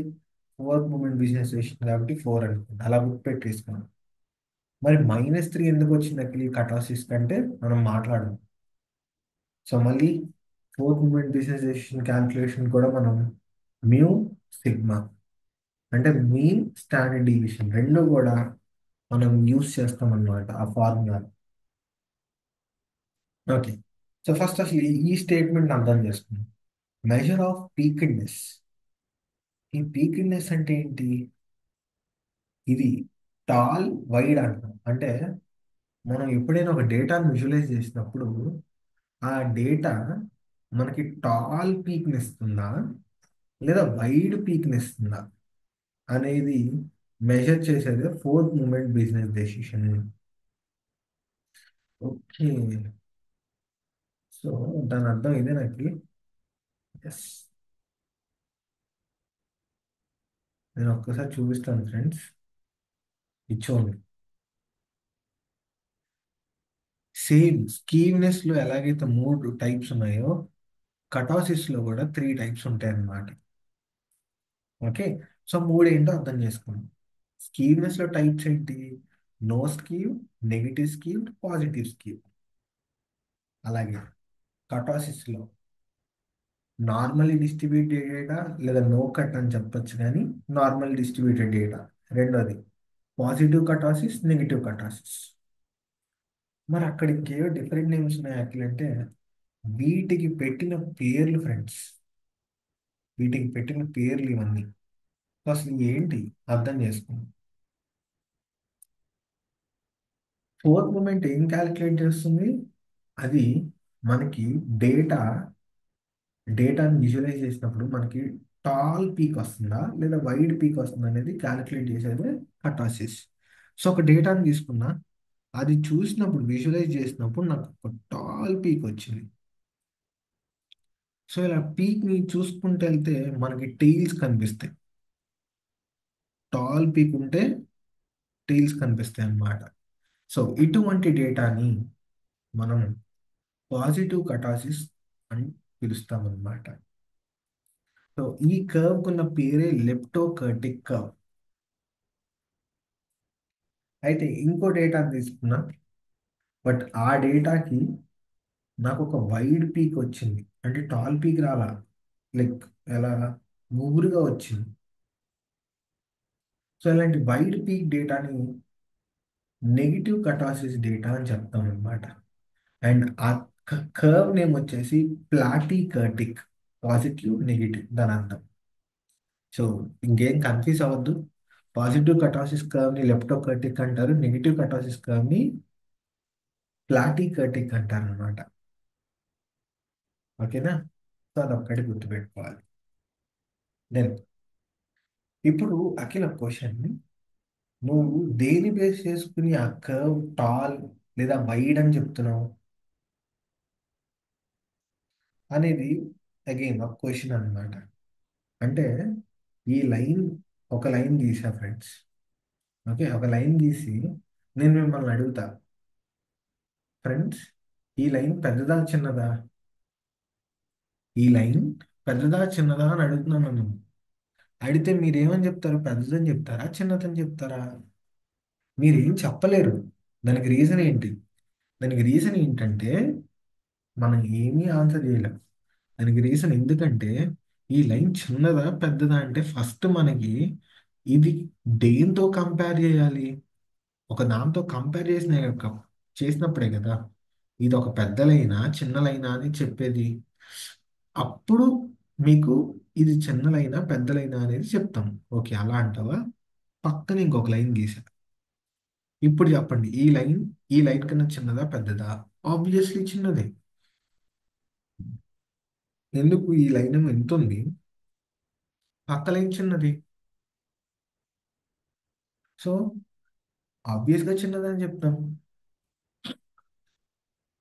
fourth moment business decision కాబట్టి 4 అనుకోండి. అలా గుర్తుపెట్టేసుకోండి. మరి -3 ఎందుకు వచ్చింది అఖిల్ కటాసిస్ కంటే మనం మాట్లాడదాం. సో మళ్ళీ fourth moment business decision calculation కూడా మనం మ్యూ సిగ్మా అంటే మీన్ స్టాండర్డ్ డీవియేషన్ రెండు కూడా మనం యూస్ చేస్తాం అన్నమాట ఆ ఫార్ములా. ఓకే. సో ఫస్ట్ అసలు ఈ స్టేట్మెంట్ అర్థం చేసుకుందాం. Measure of peakedness. ఈ పీక్డ్నెస్ అంటే ఏంటి? ఇది టాల్ వైడ్ అంటాం. అంటే మనం ఎప్పుడైనా ఒక డేటాను విజువలైజ్ చేసినప్పుడు ఆ డేటా మనకి టాల్ పీక్ని ఇస్తుందా లేదా వైడ్ పీక్ని ఇస్తుందా అనేది మెజర్ చేసేది fourth moment business decision. Okay. So దాని అర్థం ఇదే నాకు. ఎస్. నేను ఒక్కసారి చూపిస్తాను ఫ్రెండ్స్, ఇచ్చోండి. సేమ్ స్కీవ్నెస్ లో ఎలాగైతే 3 టైప్స్ ఉన్నాయో కటాసిస్ లో కూడా 3 టైప్స్ ఉంటాయి అన్నమాట. ఓకే. సో మూడేంటో అర్థం చేసుకున్నాం. స్కీవ్నెస్ లో టైప్స్ ఏంటి? No skew, negative skew, positive skew. అలాగే కటాసిస్ లో నార్మల్లీ డిస్ట్రిబ్యూటెడ్ డేటా లేదా నో కట్ అని చెప్పొచ్చు, కానీ నార్మల్ డిస్ట్రిబ్యూటెడ్ డేటా. రెండోది పాజిటివ్ కటాసిస్, నెగిటివ్ కటాసిస్. మరి అక్కడ ఇంకేవో డిఫరెంట్ నేమ్స్ ఉన్నాయి యాక్చువల్ అంటే వీటికి పెట్టిన పేర్లు ఫ్రెండ్స్, వీటికి పెట్టిన పేర్లు ఇవన్నీ. సో అసలు ఏంటి అర్థం చేసుకోండి. ఫోర్త్ మూమెంట్ ఏం క్యాలిక్యులేట్ చేస్తుంది? అది మనకి డేటా డేటాని విజువలైజ్ చేసినప్పుడు మనకి టాల్ పీక్ వస్తుందా లేదా వైడ్ పీక్ వస్తుందా అనేది క్యాలిక్యులేట్ చేసేది కటాసిస్. సో ఒక డేటాని తీసుకున్నా, అది చూసినప్పుడు విజువలైజ్ చేసినప్పుడు నాకు ఒక టాల్ పీక్ వచ్చింది. సో ఇలా పీక్ని చూసుకుంటూ వెళ్తే మనకి టెయిల్స్ కనిపిస్తాయి. టాల్ పీక్ ఉంటే టెయిల్స్ కనిపిస్తాయి అన్నమాట. సో ఇటువంటి డేటాని మనం పాజిటివ్ కటాసిస్ అని పిలుస్తాం అన్నమాట. సో ఈ కర్వ్ కున్న పేరే లెప్టోకర్టిక్ కర్వ్. అయితే ఇంకో డేటా తీసుకున్నా, బట్ ఆ డేటాకి నాకు ఒక వైడ్ పీక్ వచ్చింది, అంటే టాల్ పీక్ రాలా, లైక్ ఎలా ముగురుగా వచ్చింది. సో ఇలాంటి వైడ్ పీక్ డేటాని నెగిటివ్ కటాసిస్ డేటా అని చెప్తాం అనమాట. అండ్ ఆ కర్వ్ నేమ్ వచ్చేసి ప్లాటీ కర్టిక్, పాజిటివ్ నెగిటివ్ దాని అర్థం. సో ఇంకేం కన్ఫ్యూజ్ అవ్వద్దు. పాజిటివ్ కటాసిస్ కర్వ్ ని లెప్టోకర్టిక్ అంటారు, నెగిటివ్ కటాసిస్ కర్వ్ ని ప్లాటీ కర్టిక్ అంటారు అనమాట. ఓకేనా? సో అదొక్కటి గుర్తుపెట్టుకోవాలి. దెన్ ఇప్పుడు అఖిల క్వశ్చన్, నువ్వు దేని బేస్ చేసుకుని ఆ కర్వ్ టాల్ లేదా వైడ్ అని చెప్తున్నావు అనేది అగైన్ ఒక క్వశ్చన్ అన్నమాట. అంటే ఈ లైన్, ఒక లైన్ గీసా ఫ్రెండ్స్. ఓకే, ఒక లైన్ గీసి నేను మిమ్మల్ని అడుగుతా, ఫ్రెండ్స్ ఈ లైన్ పెద్దదా చిన్నదా? ఈ లైన్ పెద్దదా చిన్నదా అని అడుగుతున్నాను నన్ను. అడిగితే మీరేమని చెప్తారు? పెద్దదని చెప్తారా చిన్నదని చెప్తారా? మీరేం చెప్పలేరు. దానికి రీజన్ ఏంటి? దానికి రీజన్ ఏంటంటే మనం ఏమీ ఆన్సర్ చేయలేం. దానికి రీజన్ ఎందుకంటే ఈ లైన్ చిన్నదా పెద్దదా అంటే ఫస్ట్ మనకి ఇది దేంతో కంపేర్ చేయాలి? ఒక దాంతో కంపేర్ చేసినప్పుడే కదా ఇది ఒక పెద్ద లైనా చిన్న లైనా అని చెప్పేది. అప్పుడు మీకు ఇది చిన్న లైనా పెద్ద లైనా అనేది చెప్తాం. ఓకే అలా అంటావా? పక్కన ఇంకొక లైన్ గీసా. ఇప్పుడు చెప్పండి, ఈ లైన్ కన్నా చిన్నదా పెద్దదా? ఆబ్వియస్లీ చిన్నదే. ఎందుకు? ఈ లైన్ ఏమో ఎంత ఉంది, పక్క లైన్ చిన్నది. సో ఆబ్వియస్గా చిన్నదని చెప్తాం.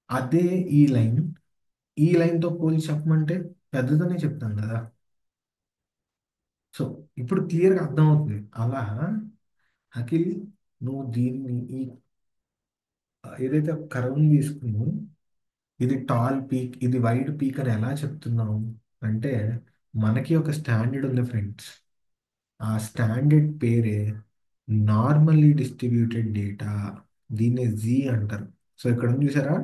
అదే ఈ లైన్ ఈ లైన్తో పోల్చి చెప్పమంటే పెద్దదని చెప్తాం కదా. సో ఇప్పుడు క్లియర్గా అర్థమవుతుంది. అలా అఖిల్, నువ్వు దీన్ని ఏదైతే కర్వ్ని తీసుకుని ఇది టాల్ పీక్ ఇది వైడ్ పీక్ అని ఎలా చెప్తున్నావు అంటే, మనకి ఒక స్టాండర్డ్ ఉంది ఫ్రెండ్స్. ఆ స్టాండర్డ్ పేరే నార్మల్లీ డిస్ట్రిబ్యూటెడ్ డేటా. దీన్నే జీ అంటారు. సో ఇక్కడ ఉంది చూసారా,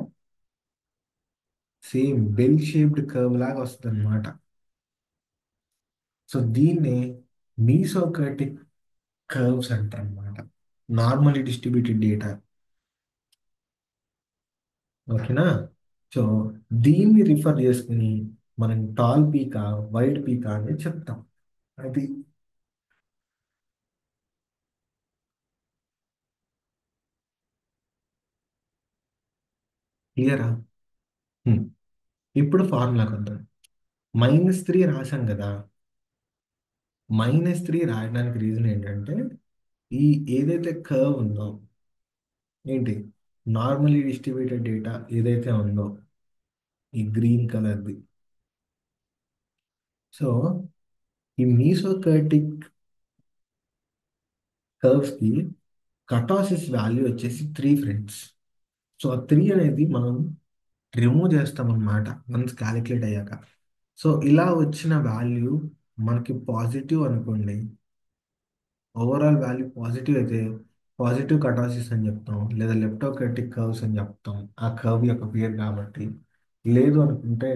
సేమ్ బెల్ షేప్డ్ కర్వ్ లాగా వస్తుంది అనమాట. సో దీన్నే మీసోక్రటిక్ కర్వ్స్ అంటారు అనమాట, నార్మల్లీ డిస్ట్రిబ్యూటెడ్ డేటా. ఓకేనా? సో దీన్ని రిఫర్ చేసుకుని మనం టాల్ పీకా వైడ్ పీకా అని చెప్తాం. అది క్లియరా? ఇప్పుడు ఫార్ములాకి వద్దాం. -3 రాశాం కదా. -3 రాయడానికి రీజన్ ఏంటంటే ఈ ఏదైతే కర్వ్ ఉందో, ఏంటి, నార్మల్లీ డిస్ట్రిబ్యూటెడ్ డేటా ఏదైతే ఉందో ఈ గ్రీన్ కలర్ది. సో ఈ మీసోకర్టిక్ కర్వ్స్ కి కటాసిస్ వాల్యూ వచ్చేసి 3 ఫ్రెండ్స్. సో ఆ 3 అనేది మనం రిమూవ్ చేస్తాం అన్నమాట వన్స్ క్యాలిక్యులేట్ అయ్యాక. సో ఇలా వచ్చిన వాల్యూ మనకి పాజిటివ్ అనుకోండి, ఓవరాల్ వాల్యూ పాజిటివ్ అయితే పాజిటివ్ కటాసిస్ అని చెప్తాం, లేదా లెప్టోకర్టిక్ కర్వ్స్ అని చెప్తాం ఆ కర్వ్ యొక్క పేరు కాబట్టి. లేదు అనుకుంటే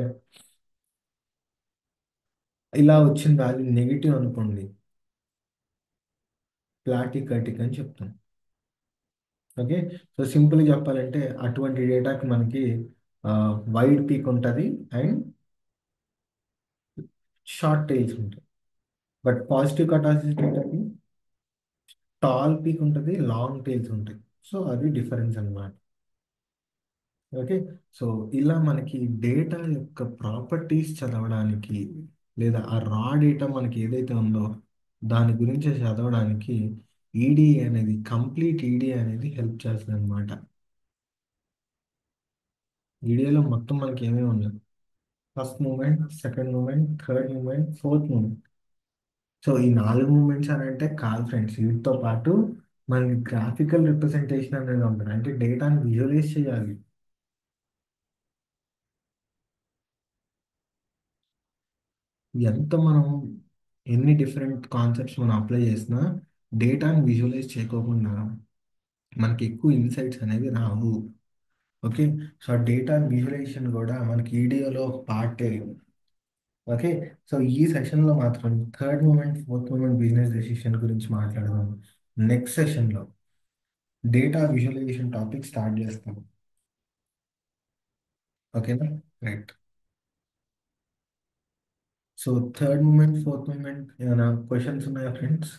ఇలా వచ్చిన వాల్యూ నెగిటివ్ అనుకోండి, ప్లాటికర్టిక్ అని చెప్తాం. ఓకే. సో సింపుల్గా చెప్పాలంటే అటువంటి డేటాకి మనకి వైడ్ పీక్ ఉంటుంది అండ్ షార్ట్ టైల్స్ ఉంటాయి. బట్ పాజిటివ్ కటాసిస్ డేటాకి టాల్ పీక్ ఉంటుంది, లాంగ్ టైల్స్ ఉంటాయి. సో అది డిఫరెన్స్ అన్నమాట. ఓకే. సో ఇలా మనకి డేటా యొక్క ప్రాపర్టీస్ చదవడానికి లేదా ఆ రా డేటా మనకి ఏదైతే ఉందో దాని గురించి చదవడానికి ఈడిఏ అనేది కంప్లీట్ ఈడిఏ అనేది హెల్ప్ చేస్తుంది అనమాట. ఈడిఏలో మొత్తం మనకి ఏమేమి ఉన్నాయి? First moment, second moment, third moment, fourth moment. So ఈ 4 మూమెంట్స్ అని అంటే కాదు ఫ్రెండ్స్, వీటితో పాటు మనకి గ్రాఫికల్ రిప్రజెంటేషన్ అనేది ఉంటుంది, అంటే డేటాని విజువలైజ్ చేయాలి. ఎంత మనం ఎన్ని డిఫరెంట్ కాన్సెప్ట్స్ మనం అప్లై చేసినా డేటాని విజువలైజ్ చేయకోకుండా మనకి ఎక్కువ ఇన్సైట్స్ అనేవి రావు. ఓకే. సో డేటా విజువలైజేషన్ కూడా మనకి ఈడియోలో పార్టే. ఓకే. సో ఈ సెషన్లో మాత్రం third moment, fourth moment business decision గురించి మాట్లాడదాం. నెక్స్ట్ సెషన్లో డేటా విజువలైజేషన్ టాపిక్ స్టార్ట్ చేస్తాం. ఓకేనా? Right. So third moment, fourth moment ఏమైనా క్వశ్చన్స్ ఉన్నాయా ఫ్రెండ్స్?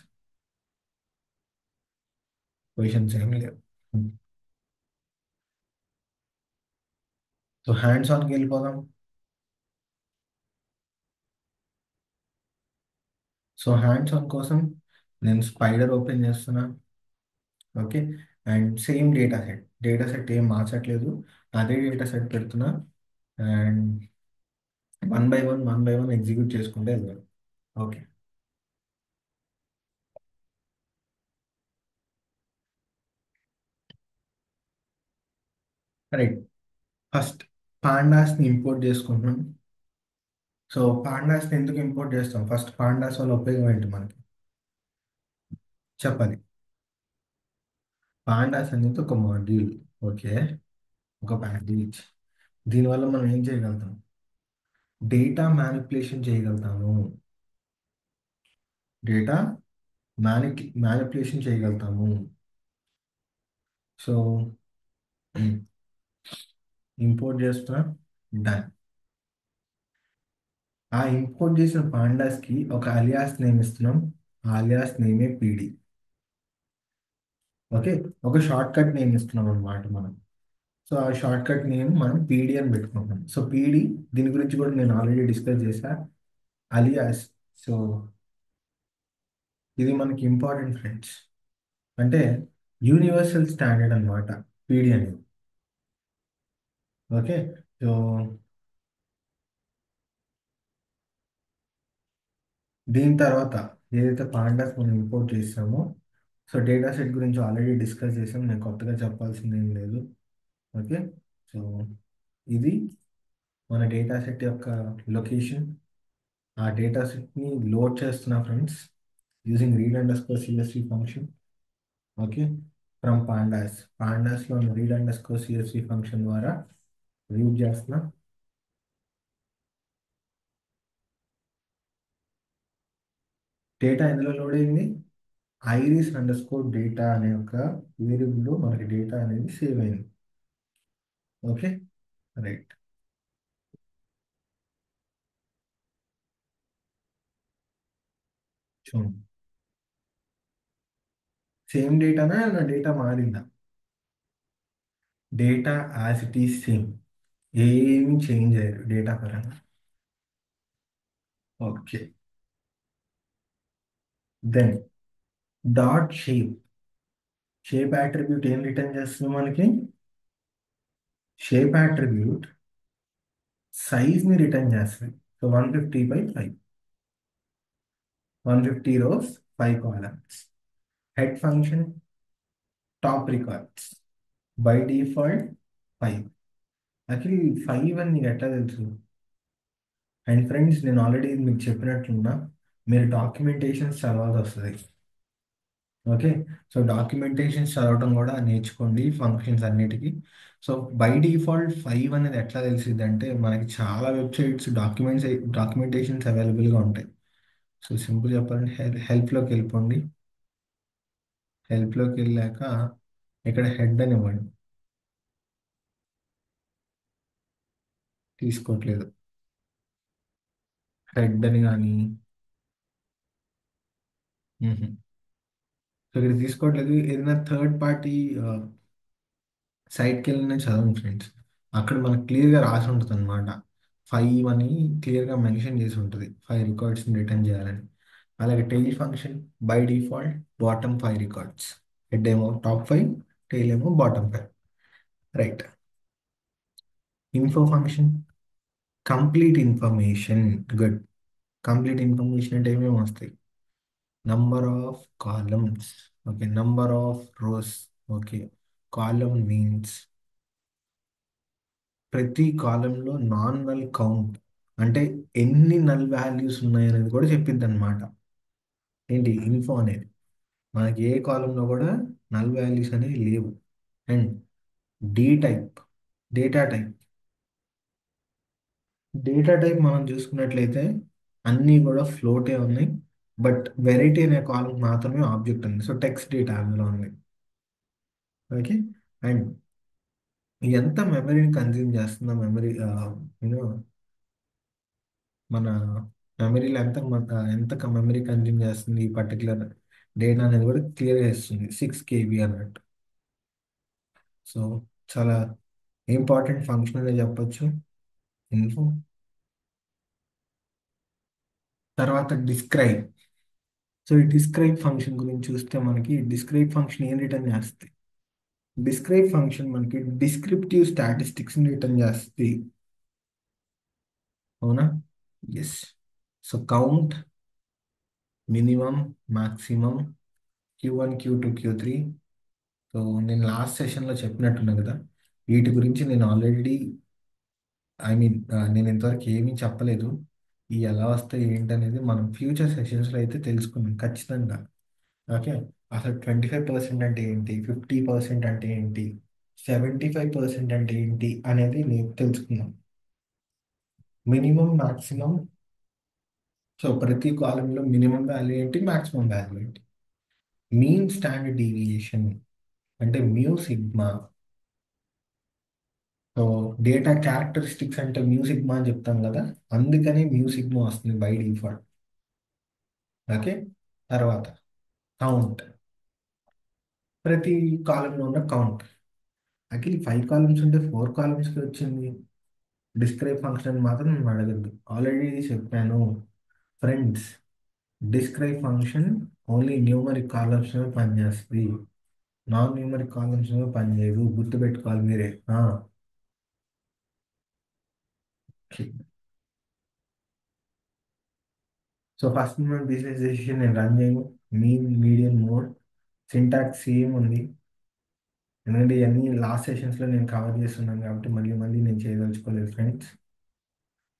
క్వశ్చన్స్ ఏమి లేవు. సో హ్యాండ్స్ ఆన్కి వెళ్ళిపోదాం. సో హ్యాండ్స్ ఆన్ కోసం నేను స్పైడర్ ఓపెన్ చేస్తున్నా. Okay. And same data set ఏం మార్చట్లేదు, అదే డేటా సెట్ పెడుతున్నా. And one by one execute చేసుకుంటే వెళ్ళాలి. ఓకే. రైట్. ఫస్ట్ పాండాస్ని ఇంపోర్ట్ చేసుకుంటున్నాం. సో పాండాస్ని ఎందుకు ఇంపోర్ట్ చేస్తాం? ఫస్ట్ పాండాస్ వల్ల ఉపయోగం ఏంటి మనకి చెప్పాలి. పాండాస్ అనేది ఒక మాడ్యూల్. ఓకే. ఒక ప్యాకేజ్. దీనివల్ల మనం ఏం చేయగలుగుతాం? డేటా మ్యానిపులేషన్ చేయగలుగుతాము. డేటా మ్యానిపులేషన్ చేయగలుగుతాము. సో ఇంపోర్ట్ చేస్తున్నా. డన్. ఆ ఇంపోర్ట్ చేసిన పాండాస్ కి ఒక అలియాస్ నేమ్ ఇస్తున్నాం. ఆ అలియాస్ నేమే పీడి. ఓకే. ఒక షార్ట్ కట్ నేమ్ ఇస్తున్నాం అనమాట మనం. సో ఆ షార్ట్ కట్ నేమ్ మనం పీడి అని పెట్టుకుంటాం. సో పీడి, దీని గురించి కూడా నేను ఆల్రెడీ డిస్కస్ చేశా. అలియాస్. సో ఇది మనకి ఇంపార్టెంట్ ఫ్రెండ్స్. అంటే యూనివర్సల్ స్టాండర్డ్ అనమాట పీడి అనేది. ఓకే. సో దీని తర్వాత ఏదైతే పాండాస్ మనం ఇంపోర్ట్ చేసామో, సో డేటా సెట్ గురించి ఆల్రెడీ డిస్కస్ చేసాం, నేను కొత్తగా చెప్పాల్సింది ఏం లేదు. ఓకే. సో ఇది మన డేటా సెట్ యొక్క లొకేషన్. ఆ డేటా సెట్ని లోడ్ చేస్తున్నా friends, using read underscore CSV function. Okay. From పాండాస్లో read underscore CSV function ద్వారా రీడ్ చేస్తున్నా. డేటా ఎందులో లోడ్ అయింది? ఐరిస్ అండర్ స్కోర్ డేటా అనే ఒక వేరియబుల్లో మనకి డేటా అనేది సేవ్ అయింది. ఓకే. రైట్. చూడండి. సేమ్ డేటానా, నా డేటా మారిందా? Data as it is same. ఏమి చేంజ్ అయ్యారు డేటా పరంగా. Okay. Then dot shape attribute ఏం రిటర్న్ చేస్తుంది మనకి? షేప్ యాట్రిబ్యూట్ సైజ్ని రిటర్న్ చేస్తుంది. So 150/5. 150 rows, 5 columns. Head function top records by default 5. Actually 5 అని నీకు ఎట్లా తెలుసు? అండ్ ఫ్రెండ్స్, నేను ఆల్రెడీ మీకు చెప్పినట్లున్నా, మీరు డాక్యుమెంటేషన్స్ చదవాల్సి వస్తుంది. ఓకే. సో డాక్యుమెంటేషన్స్ చదవడం కూడా నేర్చుకోండి ఫంక్షన్స్ అన్నిటికీ. సో బై డిఫాల్ట్ 5 అనేది ఎట్లా తెలిసింది అంటే, మనకి చాలా వెబ్సైట్స్ డాక్యుమెంటేషన్స్ అవైలబుల్గా ఉంటాయి. సో సింపుల్ చెప్పాలంటే హెల్ప్లోకి వెళ్ళిపోండి. హెల్ప్లోకి వెళ్ళాక ఇక్కడ హెడ్ అని ఇవ్వండి. తీసుకోవట్లేదు హెడ్ అని కానీ. సో ఇక్కడ తీసుకోవట్లేదు. ఏదైనా థర్డ్ పార్టీ సైట్కి వెళ్ళిన చదవండి ఫ్రెండ్స్. అక్కడ మనకు క్లియర్గా రాసి ఉంటుంది అనమాట. 5 అని క్లియర్గా మెన్షన్ చేసి ఉంటుంది, 5 రికార్డ్స్ని రిటర్న్ చేయాలని. అలాగే tail function by default bottom 5 records. Head ఏమో టాప్ 5, టెయిల్ ఏమో bottom 5. Right. Info function complete information. Good. Complete information అంటే ఏమేమి వస్తాయి? Number of columns, okay, number of rose, okay. Column means ప్రతి కాలంలో నాన్ నల్ కౌంట్, అంటే ఎన్ని null values ఉన్నాయనేది కూడా చెప్పిద్ది అనమాట. ఏంటి ఇన్ఫో అనేది. మనకి ఏ కాలంలో కూడా నల్ వాల్యూస్ అనేవి లేవు. And the type, data type. Data type మనం చూసుకున్నట్లయితే అన్నీ కూడా ఫ్లోటే ఉన్నాయి. బట్ వెరైటీ అనే కాలం మాత్రమే ఆబ్జెక్ట్ ఉంది. సో టెక్స్ట్ డేటా అందులో ఉంది. ఓకే. అండ్ ఎంత మెమరీని కన్జ్యూమ్ చేస్తుందో మెమరీ, యూనో మన మెమరీలో ఎంత మెమరీ కన్జ్యూమ్ చేస్తుంది ఈ పర్టికులర్ డేటా అనేది కూడా క్లియర్గా ఇస్తుంది, 6 KB అన్నట్టు. సో చాలా ఇంపార్టెంట్ ఫంక్షన్ అనే చెప్పొచ్చు ఇన్ఫో. తర్వాత డిస్క్రైబ్. సో ఈ డిస్క్రైబ్ ఫంక్షన్ గురించి చూస్తే మనకి డిస్క్రైబ్ ఫంక్షన్ ఏం రిటర్న్ చేస్తుంది? డిస్క్రైబ్ ఫంక్షన్ మనకి డిస్క్రిప్టివ్ స్టాటిస్టిక్స్ని రిటర్న్ చేస్తుంది. అవునా? Yes. So count, minimum, maximum, Q1, Q2, Q3. So నేను లాస్ట్ సెషన్లో చెప్పినట్టున్నా కదా, వీటి గురించి నేను ఆల్రెడీ, ఐ మీన్, నేను ఇంతవరకు ఏమీ చెప్పలేదు. ఈ ఎలా వస్తాయి ఏంటనేది మనం ఫ్యూచర్ సెషన్స్లో అయితే తెలుసుకుందాం ఖచ్చితంగా. ఓకే. అసలు 25% అంటే ఏంటి, 50% అంటే ఏంటి, 75% అంటే ఏంటి అనేది నేను తెలుసుకుందాం. Minimum, maximum. సో ప్రతి కాలంలో మినిమం వాల్యూ ఏంటి, మాక్సిమం వాల్యూ ఏంటి. మీన్ స్టాండర్డ్ డీవియేషన్ అంటే mu sigma. So data characteristics అంటే మ్యూసిగ్మా అని చెప్తాం కదా, అందుకని మ్యూసిగ్మా వస్తుంది బై డిఫాల్ట్. ఓకే. తర్వాత కౌంట్, ప్రతి కాలంలో ఉన్న కౌంట్. యాక్చువల్లీ 5 కాలమ్స్ ఉంటే 4 కాలమ్స్కి వచ్చింది. డిస్క్రైబ్ ఫంక్షన్ మాత్రం నేను అడగద్దు, ఆల్రెడీ చెప్పాను friends. Describe function only numeric columns పనిచేస్తుంది, నాన్ న్యూమరిక్ కాలమ్స్ పనిచేయదు, గుర్తుపెట్టుకోవాలి మీరే. Okay. So first moment business decision నేను రన్ చేయను. Mean, medium, mode, syntax same ఉంది. ఎందుకంటే ఇవన్నీ లాస్ట్ సెషన్స్లో నేను కవర్ చేస్తున్నాను కాబట్టి మళ్ళీ మళ్ళీ నేను చేయదలుచుకోలేదు ఫ్రెండ్స్.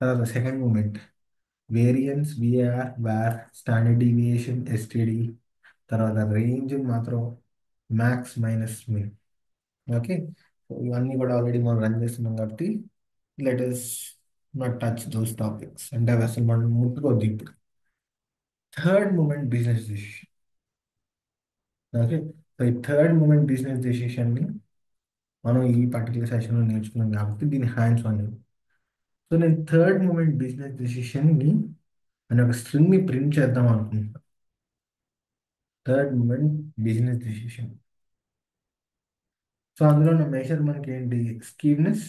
తర్వాత second moment variance, VR, var, standard deviation, STD. తర్వాత రేంజ్ మాత్రం max, minus, min. Okay. So ఇవన్నీ కూడా ఆల్రెడీ మనం రన్ చేస్తున్నాం కాబట్టి let us not touch those topics, అంటే అవి అసలు మనం ముట్టుకోవద్దు ఇప్పుడు. Third moment business decision. Okay. So ఈ థర్డ్ మూమెంట్ బిజినెస్ డెసిషన్ని మనం ఈ పర్టికులర్ సెషన్లో నేర్చుకున్నాం కాబట్టి దీని హ్యాండ్స్ ఆన్. సో నేను థర్డ్ మూమెంట్ బిజినెస్ డెసిషన్ని అనే ఒక స్ట్రింగ్ని ప్రింట్ చేద్దాం అనుకుంటున్నాను. Third moment business decision. So అందులో నా మెషర్ మనకి ఏంటి, స్కీవ్నెస్,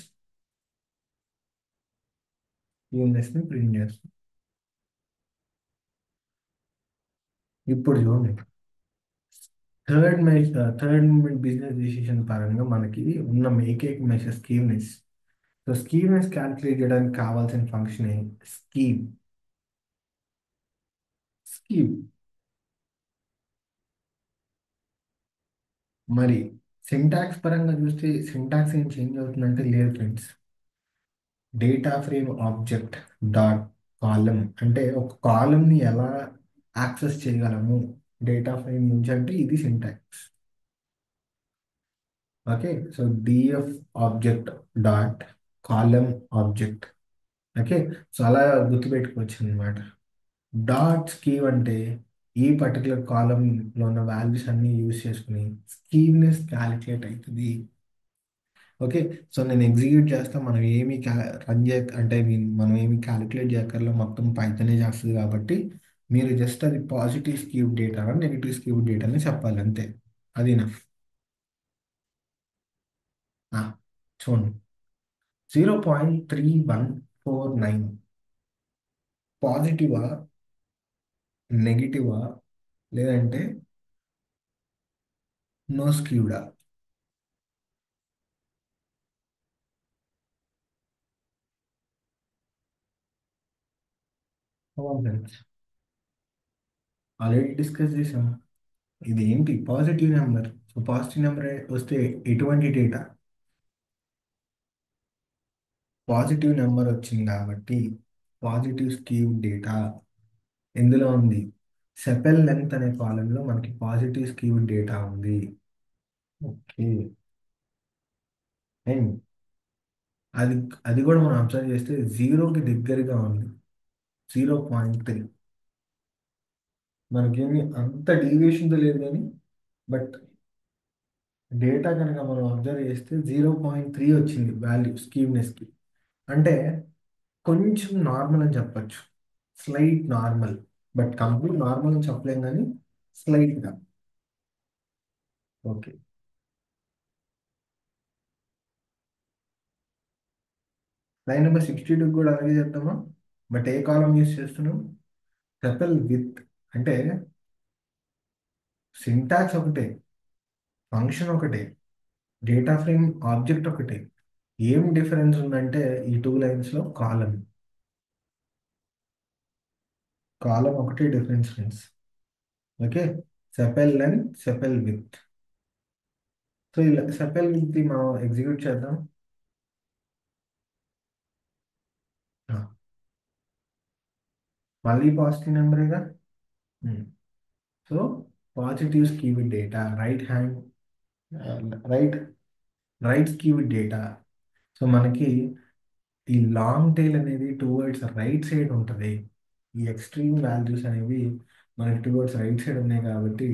ని ప్రింట్ చేస్తాం. ఇప్పుడు చూడండి, థర్డ్ మూమెంట్ బిజినెస్ డెసిషన్ పరంగా మనకి ఉన్న ఏకైక మెషర్ స్కీవ్నెస్. సో స్కీవ్నెస్ క్యాలిక్యులేట్ చేయడానికి కావాల్సిన ఫంక్షన్ స్కీవ్. స్కీవ్. మరి సింటాక్స్ పరంగా చూస్తే సింటాక్స్ ఏం చేంజ్ అవుతుందంటే లేదు friends. Data frame object dot column అంటే ఒక కాలంని ఎలా యాక్సెస్ చేయగలము డేటా ఫ్రేమ్ నుంచి అంటే ఇది syntax. Okay. So DF object dot column object. Okay. So అలా గుర్తుపెట్టుకోవచ్చు అనమాట. డాట్ స్కీవ్ అంటే ఈ పర్టికులర్ కాలంలో ఉన్న వాల్యూస్ అన్ని యూజ్ చేసుకుని స్కీవ్నెస్ క్యాలిక్యులేట్ అవుతుంది. ఓకే. సో నేను ఎగ్జిక్యూట్ చేస్తా, మనం ఏమి రన్ చేయ అంటే మనం ఏమి క్యాలిక్యులేట్ చేయక్కర్లో, మొత్తం పైతనే చేస్తుంది కాబట్టి మీరు జస్ట్ అది పాజిటివ్ స్క్యూబ్ డేటా నెగిటివ్ స్క్యూబ్ డేటా అని చెప్పాలి అంతే. అది నా చూడండి, 0.3149 పాజిటివా, నెగిటివా, లేదంటే నో స్క్యూడా? ఆల్రెడీ డిస్కస్ చేసాం. ఇది ఏంటి positive number. So positive number వస్తే ఎటువంటి డేటా? పాజిటివ్ నెంబర్ వచ్చింది కాబట్టి పాజిటివ్ స్కీవ్ డేటా ఎందులో ఉంది? సెపెల్ లెంత్ అనే కాలంలో మనకి పాజిటివ్ స్కీవ్ డేటా ఉంది. ఓకే. అండ్ అది అది కూడా మనం అబ్జర్వ్ చేస్తే జీరోకి దగ్గరగా ఉంది. 0.3. మనకేమి అంత డీవియేషన్తో లేదు కానీ, బట్ డేటా కనుక మనం అబ్జర్వ్ చేస్తే 0.3 వచ్చింది వాల్యూ స్కీవ్నెస్కి. అంటే కొంచెం నార్మల్ అని చెప్పచ్చు. Slight normal. But complete normal అని చెప్పలేం కానీ స్లైట్గా. ఓకే. లైన్ నెంబర్ 62 కూడా అలాగే చెప్తామా? బట్ ఏ కాలం యూస్ చేస్తున్నాం? Sepal with. అంటే సింటాక్స్ ఒకటే, ఫంక్షన్ ఒకటే, డేటా ఫ్రేమ్ ఆబ్జెక్ట్ ఒకటే. ఏం డిఫరెన్స్ ఉందంటే ఈ టూ లైన్స్లో కాలం. కాలం ఒకటే difference friends. Okay. Sepal length, sepal width. So ఇలా సెపెల్ విత్ మనం ఎగ్జిక్యూట్ చేద్దాం. ఆ, మళ్ళీ పాజిటివ్ నెంబరేగా. So positive skew data right hand, right right skew data. So మనకి ఈ లాంగ్ టైల్ అనేది టువర్డ్స్ రైట్ సైడ్ ఉంటుంది. ఈ ఎక్స్ట్రీమ్ వాల్యూస్ అనేవి మనకి టువర్డ్స్ రైట్ సైడ్ ఉన్నాయి కాబట్టి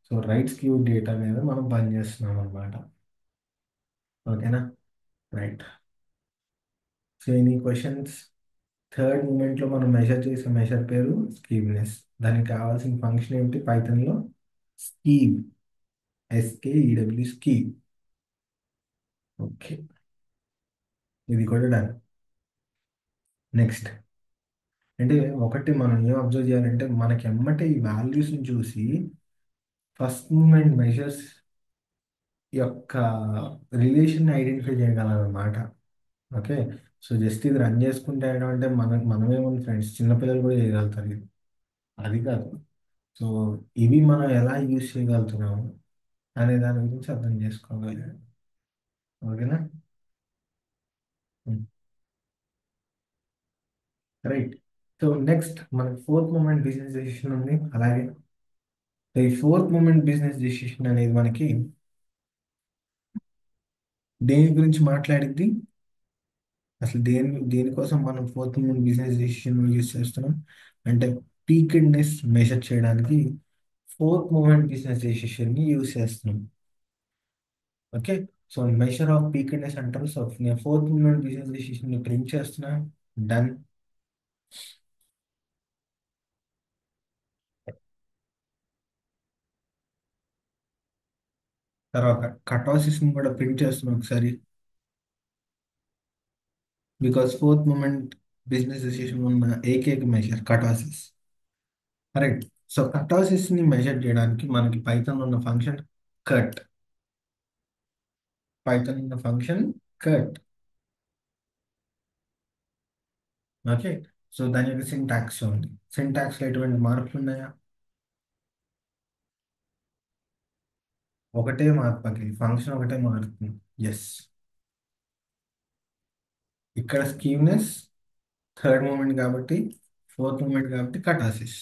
సో రైట్ స్క్యూ డేటా మీద మనం పనిచేస్తున్నాం అనమాట. ఓకేనా? Right. So any questions? Third మూమెంట్లో మనం మెజర్ చేసే మెజర్ పేరు స్కీవ్నెస్. దానికి కావాల్సిన ఫంక్షన్ ఏమిటి పైథాన్లో? స్కీవ్. ఎస్కేఈడబ్ల్యూ స్కీవ్. ఓకే. ఇది కూడా డన్. నెక్స్ట్ అంటే ఒకటి మనం ఏం అబ్జర్వ్ చేయాలంటే మనకి ఎమ్మటే ఈ వాల్యూస్ని చూసి ఫస్ట్ మూమెంట్ మెజర్స్ యొక్క రిలేషన్ ఐడెంటిఫై చేయగలమన్నమాట. ఓకే. సో జస్ట్ ఇది రన్ చేసుకుంటే అంటే మనమేముంది ఫ్రెండ్స్, చిన్నపిల్లలు కూడా చేయగలుగుతారు ఇది. అది కాదు. సో ఇవి మనం ఎలా యూజ్ చేయగలుగుతున్నాము అనే దాని గురించి అర్థం చేసుకోగలిగాను. ఓకేనా? రైట్. సో నెక్స్ట్ మనకి ఫోర్త్ మూమెంట్ బిజినెస్ డెసిషన్ ఉంది. అలాగే ఈ ఫోర్త్ మూమెంట్ బిజినెస్ డెసిషన్ అనేది మనకి దేని గురించి మాట్లాడిద్ది? అసలు దేనికోసం మనం fourth moment business decision use చేస్తున్నాం అంటే పీకెడ్నెస్ మెజర్ చేయడానికి ఫోర్త్ మూమెంట్ బిజినెస్ డెసిషన్ని యూజ్ చేస్తున్నాం. Okay. So measure of peakedness అంటారు. సో నేను ఫోర్త్ మూమెంట్ బిజినెస్ డెసిషన్ని ప్రింట్ చేస్తున్నా. డన్. తర్వాత కటాసిస్ని కూడా ప్రింట్ చేస్తున్నాం ఒకసారి. Because fourth moment business decision ఉన్న ఏకైక మెజర్ కటాసిస్. కరెక్ట్. సో కటాసిస్ని మెజర్ చేయడానికి మనకి పైథాన్ ఉన్న ఫంక్షన్ కట్. పైథాన్ ఉన్న ఫంక్షన్ కట్. ఓకే. సో దాని యొక్క సింటాక్స్ ఉంది. సింటాక్స్లో ఎటువంటి మార్పులు ఉన్నాయా? ఒకటే మార్పు, ఫంక్షన్ ఒకటే మారుతుంది. ఎస్. ఇక్కడ స్కీవ్నెస్ థర్డ్ మూమెంట్ కాబట్టి, ఫోర్త్ మూమెంట్ కాబట్టి kurtosis.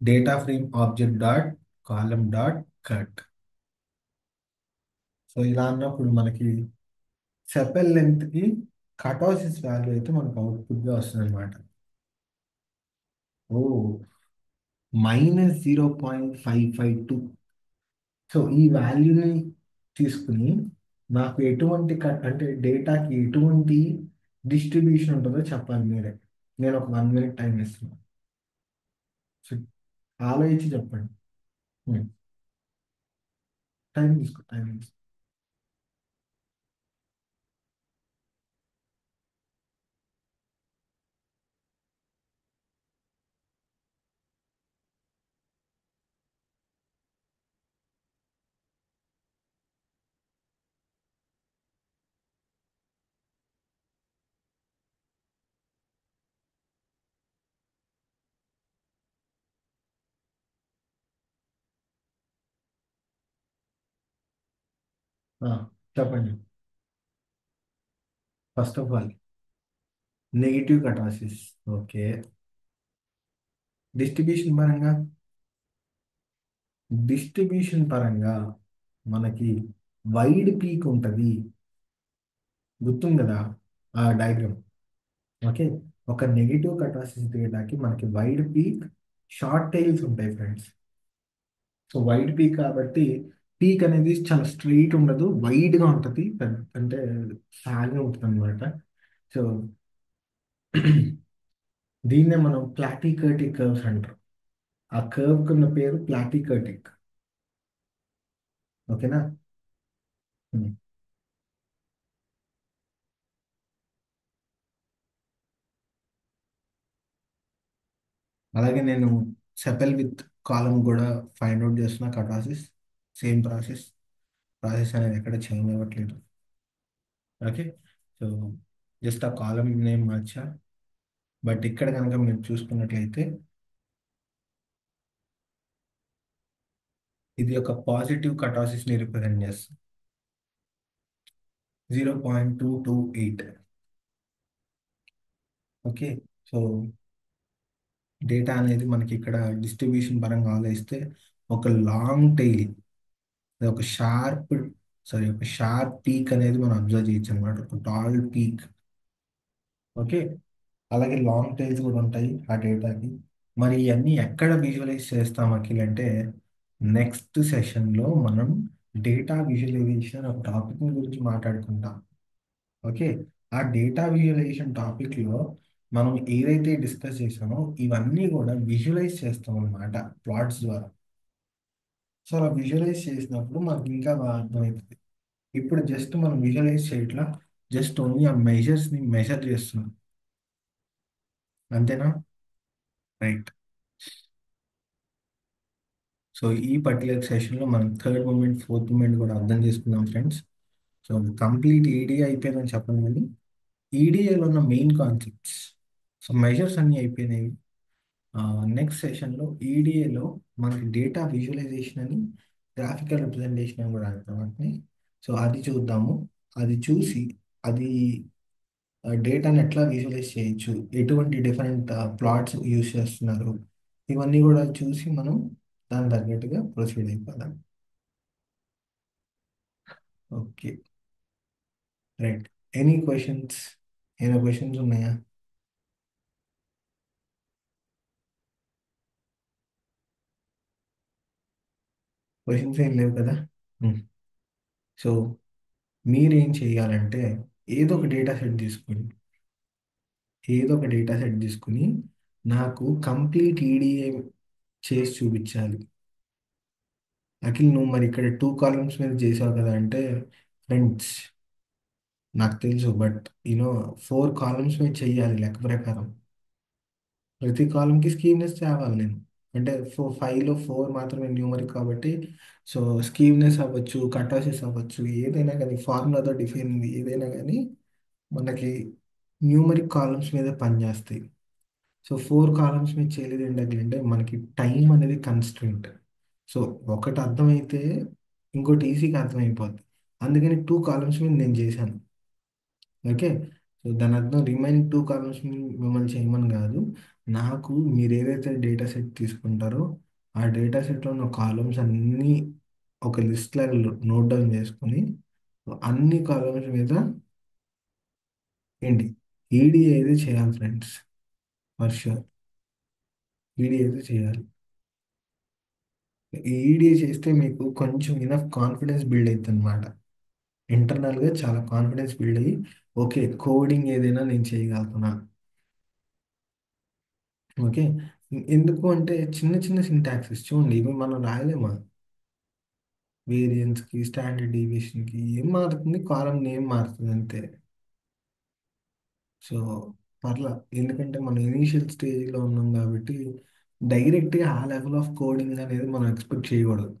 Data frame object dot column dot kurt. So ఇలా అన్నప్పుడు మనకి సెపెల్ లెంత్కి కటాసిస్ వాల్యూ అయితే మనకు అవుట్పుట్గా వస్తుంది అనమాట. ఓ, -0.552. సో ఈ వాల్యూని తీసుకుని నాకు ఎటువంటి అంటే డేటాకి ఎటువంటి డిస్ట్రిబ్యూషన్ ఉంటుందో చెప్పాలి మీరే. నేను ఒక 1 మినిట్ టైం ఇస్తున్నాను. సో ఆలోచించి చెప్పండి. టైం తీసుకో, టైం తీసుకో. ఆ, చెప్పండి. First of all negative kurtosis. Okay. Distribution పరంగా డిస్ట్రిబ్యూషన్ పరంగా మనకి వైడ్ పీక్ ఉంటుంది. గుర్తుంది కదా ఆ డయాగ్రామ్? ఓకే. ఒక నెగిటివ్ కటాసిస్ తీయడానికి మనకి వైడ్ పీక్, షార్ట్ టైల్స్ ఉంటాయి ఫ్రెండ్స్. సో వైడ్ పీక్ కాబట్టి పీక్ అనేది చాలా స్ట్రైట్ ఉండదు, వైడ్గా ఉంటుంది. అంటే సాగి ఉంటుంది అనమాట. సో దీన్నే మనం ప్లాటికర్టిక్ కర్వ్స్ అంటారు. ఆ కర్వ్ కున్న పేరు ప్లాటికర్టిక్. ఓకేనా? ఉమ్. అలాగే నేను సెపెల్ విత్ కాలం కూడా ఫైండ్ అవుట్ చేస్తున్నా కటాసిస్. Same process. ప్రాసెస్ అనేది ఎక్కడ చేంజ్ అవ్వట్లేదు. ఓకే. సో జస్ట్ ఆ కాలం నేమ్ మార్చా. బట్ ఇక్కడ కనుక మీరు చూసుకున్నట్లయితే ఇది ఒక పాజిటివ్ కటాసిస్ ని రిప్రజెంట్ చేస్తుంది. 0.228. ఓకే. సో డేటా అనేది మనకి ఇక్కడ డిస్ట్రిబ్యూషన్ పరంగా ఆలోచిస్తే ఒక లాంగ్ టైల్, ఒక షార్ప్, సారీ, ఒక షార్ప్ పీక్ అనేది మనం అబ్జర్వ్ చేయొచ్చు అనమాట. ఒక టాల్ పీక్. ఓకే. అలాగే లాంగ్ టైల్స్ కూడా ఉంటాయి ఆ డేటాకి. మరి ఇవన్నీ ఎక్కడ విజువలైజ్ చేస్తాం అఖిల్ అంటే, నెక్స్ట్ సెషన్లో మనం డేటా విజువలైజేషన్ ఒక టాపిక్ గురించి మాట్లాడుకుంటాం. ఓకే. ఆ డేటా విజువలైజేషన్ టాపిక్లో మనం ఏదైతే డిస్కస్ చేసామో ఇవన్నీ కూడా విజువలైజ్ చేస్తాం అన్నమాట ప్లాట్స్ ద్వారా. సో అలా విజువలైజ్ చేసినప్పుడు మనకి ఇంకా బాగా అర్థమవుతుంది. ఇప్పుడు జస్ట్ మనం విజువలైజ్ చేయట్లా, జస్ట్ ఓన్లీ ఆ మెజర్స్ని మెజర్ చేస్తున్నాం. అంతేనా? రైట్. సో ఈ పర్టికులర్ సెషన్లో మనం థర్డ్ మూమెంట్, ఫోర్త్ మూమెంట్ కూడా అర్థం చేసుకున్నాం ఫ్రెండ్స్. సో కంప్లీట్ ఈడీఏ అయిపోయిందని చెప్పను, కానీ ఈడీఏలో ఉన్న మెయిన్ కాన్సెప్ట్స్, సో మెజర్స్ అన్నీ అయిపోయినాయి. నెక్స్ట్ సెషన్లో ఈడిఏలో మనకి డేటా విజువలైజేషన్ అని, గ్రాఫికల్ రిప్రజెంటేషన్ అని కూడా అంటాం వాటిని. సో అది చూద్దాము. అది చూసి అది డేటాని ఎట్లా విజువలైజ్ చేయొచ్చు, ఎటువంటి డిఫరెంట్ ప్లాట్స్ యూస్ చేస్తున్నారు, ఇవన్నీ కూడా చూసి మనం దాని తగ్గట్టుగా ప్రొసీడ్ అయిపోదాం. ఓకే. రైట్. Any questions? ఏమైనా క్వశ్చన్స్ ఉన్నాయా? క్వశ్చన్స్ ఏం లేవు కదా? సో మీరేం చేయాలంటే ఏదో ఒక డేటా సెట్ తీసుకోండి. ఏదో ఒక డేటా సెట్ తీసుకుని నాకు కంప్లీట్ ఈడిఏ చేసి చూపించాలి. అఖిల్, నువ్వు మరి ఇక్కడ 2 కాలమ్స్ మీద చేసావు కదా అంటే, ఫ్రెండ్స్ నాకు తెలుసు, బట్ 4 కాలమ్స్ మీద చెయ్యాలి లెక్క ప్రకారం. ప్రతి కాలంకి స్కీమ్నెస్ తేవాలి నేను. అంటే 5లో 4 మాత్రమే న్యూమరిక్ కాబట్టి, సో స్కీమ్నెస్ అవ్వచ్చు, కటాసిస్ అవ్వచ్చు, ఏదైనా కానీ ఫార్ములాతో డిఫైన్ ఏదైనా కానీ మనకి న్యూమరిక్ కాలమ్స్ మీద పనిచేస్తాయి. సో 4 కాలమ్స్ మీద చేయలేదు ఏంటంటే మనకి టైం అనేది కన్స్ట్రెంట్. సో ఒకటి అర్థమైతే ఇంకోటి ఈజీగా అర్థమైపోద్ది. అందుకని 2 కాలమ్స్ మీద నేను చేశాను. ఓకే. సో దాని అర్థం రిమైనింగ్ 2 కాలమ్స్ మిమ్మల్ని చేయమని కాదు. నాకు మీరు ఏదైతే డేటా సెట్ తీసుకుంటారో ఆ డేటా సెట్లో ఉన్న కాలమ్స్ అన్నీ ఒక లిస్ట్ లాగా నోట్ డౌన్ చేసుకొని అన్ని కాలమ్స్ మీద ఏంటి ఈడీ అయితే చేయాలి ఫ్రెండ్స్. ఫర్ షూర్ ఈడీ అయితే చేయాలి. ఈడీ చేస్తే మీకు కొంచెం ఇనఫ్ కాన్ఫిడెన్స్ బిల్డ్ అవుతుంది అనమాట. ఇంటర్నల్గా చాలా కాన్ఫిడెన్స్ బిల్డ్ అయ్యి, ఓకే కోడింగ్ ఏదైనా నేను చేయగలుగుతున్నా. ఓకే. ఎందుకు అంటే చిన్న చిన్న సింటాక్సెస్ చూడండి, ఇవి మనం రాయలేమా? వేరియన్స్కి, స్టాండర్డ్ డీవియేషన్కి ఏం మారుతుంది? కాలం నేమ్ మారుతుంది అంతే. సో పర్లా, ఎందుకంటే మనం ఇనీషియల్ స్టేజ్లో ఉన్నాం కాబట్టి డైరెక్ట్గా ఆ లెవెల్ ఆఫ్ కోడింగ్ అనేది మనం ఎక్స్పెక్ట్ చేయకూడదు.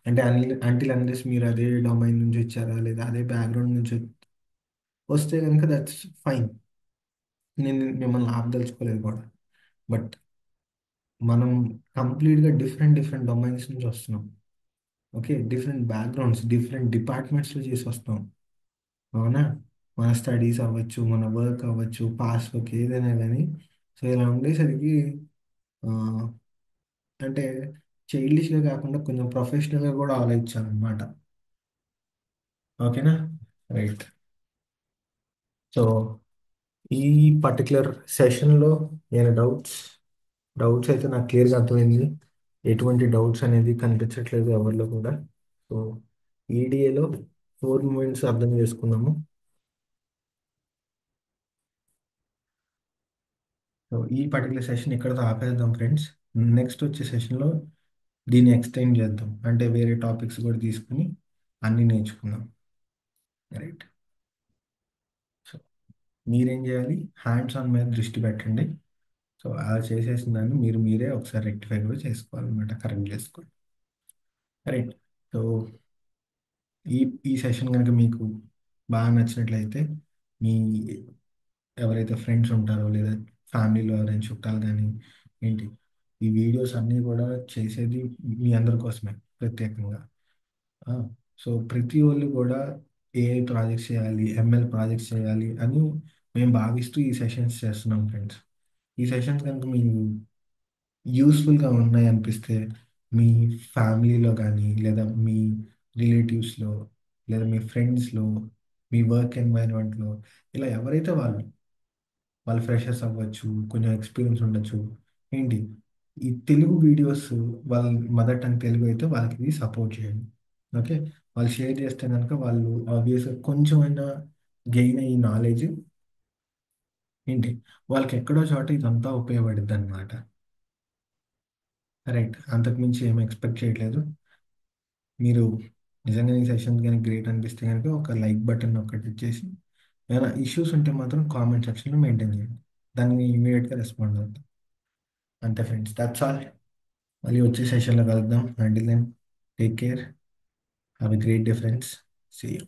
అంటే అంటిల్ అన్లెస్ మీరు అదే డొమైన్ నుంచి వచ్చారా లేదా అదే బ్యాక్గ్రౌండ్ నుంచి వస్తే కనుక దట్స్ ఫైన్. నేను మిమ్మల్ని ఆపదలుచుకోలేదు కూడా. బట్ మనం కంప్లీట్గా డిఫరెంట్ డిఫరెంట్ డొమైన్స్ నుంచి వస్తున్నాం. ఓకే, డిఫరెంట్ బ్యాక్గ్రౌండ్స్, డిఫరెంట్ డిపార్ట్మెంట్స్లో చేసి వస్తాం. అవునా? మన స్టడీస్ అవ్వచ్చు, మన వర్క్ అవ్వచ్చు, పాస్ వర్క్ ఏదైనా కానీ. సో ఇలా ఉండేసరికి ఆ, అంటే చైల్డిష్గా కాకుండా కొంచెం ప్రొఫెషనల్గా కూడా ఆలోచించాను అనమాట. ఓకేనా? రైట్. సో ఈ పర్టికులర్ సెషన్లో నేను డౌట్స్ అయితే నాకు క్లియర్గా అర్థమైంది. ఎటువంటి డౌట్స్ అనేది కనిపించట్లేదు ఎవరిలో కూడా. సో ఈడిఏలో 4 మూమెంట్స్ అర్థం చేసుకున్నాము. సో ఈ పర్టికులర్ సెషన్ ఇక్కడతో ఆపేద్దాం ఫ్రెండ్స్. నెక్స్ట్ వచ్చే సెషన్లో దీన్ని ఎక్స్టెండ్ చేద్దాం, అంటే వేరే టాపిక్స్ కూడా తీసుకుని అన్నీ నేర్చుకుందాం. రైట్. సో మీరేం చేయాలి? హ్యాండ్స్ ఆన్ మీద దృష్టి పెట్టండి. సో అలా చేసేసిన దాన్ని మీరే ఒకసారి రెక్టిఫై కూడా చేసుకోవాలన్నమాట, కరెక్ట్ చేసుకోండి. రైట్. సో ఈ ఈ సెషన్ కనుక మీకు బాగా నచ్చినట్లయితే మీ ఎవరైతే ఫ్రెండ్స్ ఉంటారో లేదా ఫ్యామిలీలో ఎవరైనా చుట్టాలు కానీ ఏంటి, ఈ వీడియోస్ అన్నీ కూడా చేసేది మీ అందరి కోసమే ప్రత్యేకంగా. ఆ, సో ప్రతి వాళ్ళు కూడా ఏఐ ప్రాజెక్ట్స్ చేయాలి, ఎంఎల్ ప్రాజెక్ట్స్ చేయాలి అని మేము భావిస్తూ ఈ సెషన్స్ చేస్తున్నాం ఫ్రెండ్స్. ఈ సెషన్స్ కనుక మీరు యూస్ఫుల్గా ఉన్నాయి అనిపిస్తే మీ ఫ్యామిలీలో కానీ లేదా మీ రిలేటివ్స్లో లేదా మీ ఫ్రెండ్స్లో, మీ వర్క్ ఎన్వైరన్మెంట్లో, ఇలా ఎవరైతే వాళ్ళు ఫ్రెషర్స్ అవ్వచ్చు, కొంచెం ఎక్స్పీరియన్స్ ఉండొచ్చు, ఏంటి ఈ తెలుగు వీడియోస్, వాళ్ళ మదర్ టంగ్ తెలుగు అయితే వాళ్ళకి ఇది సపోర్ట్ చేయండి. ఓకే, వాళ్ళు షేర్ చేస్తే కనుక వాళ్ళు ఆబ్వియస్గా కొంచెమైనా గెయిన్ అయ్యి నాలెడ్జ్ ఏంటి వాళ్ళకి ఎక్కడో చోట ఇదంతా ఉపయోగపడుద్ది అనమాట. రైట్. అంతకుమించి ఏం ఎక్స్పెక్ట్ చేయట్లేదు. మీరు నిజంగా ఈ సెషన్ కనుక గ్రేట్ అనిపిస్తే కనుక ఒక లైక్ బటన్ ఒకటి ఇచ్చేసి, ఏమైనా ఇష్యూస్ ఉంటే మాత్రం కామెంట్ సెక్షన్లో మెయింటైన్ చేయండి. దాన్ని ఇమీడియట్గా రెస్పాండ్ అవుతాం. అంతే ఫ్రెండ్స్, దట్స్ ఆల్. మళ్ళీ వచ్చే సెషన్లో కలుద్దాం. Until then, take care, have a great day friends. See you.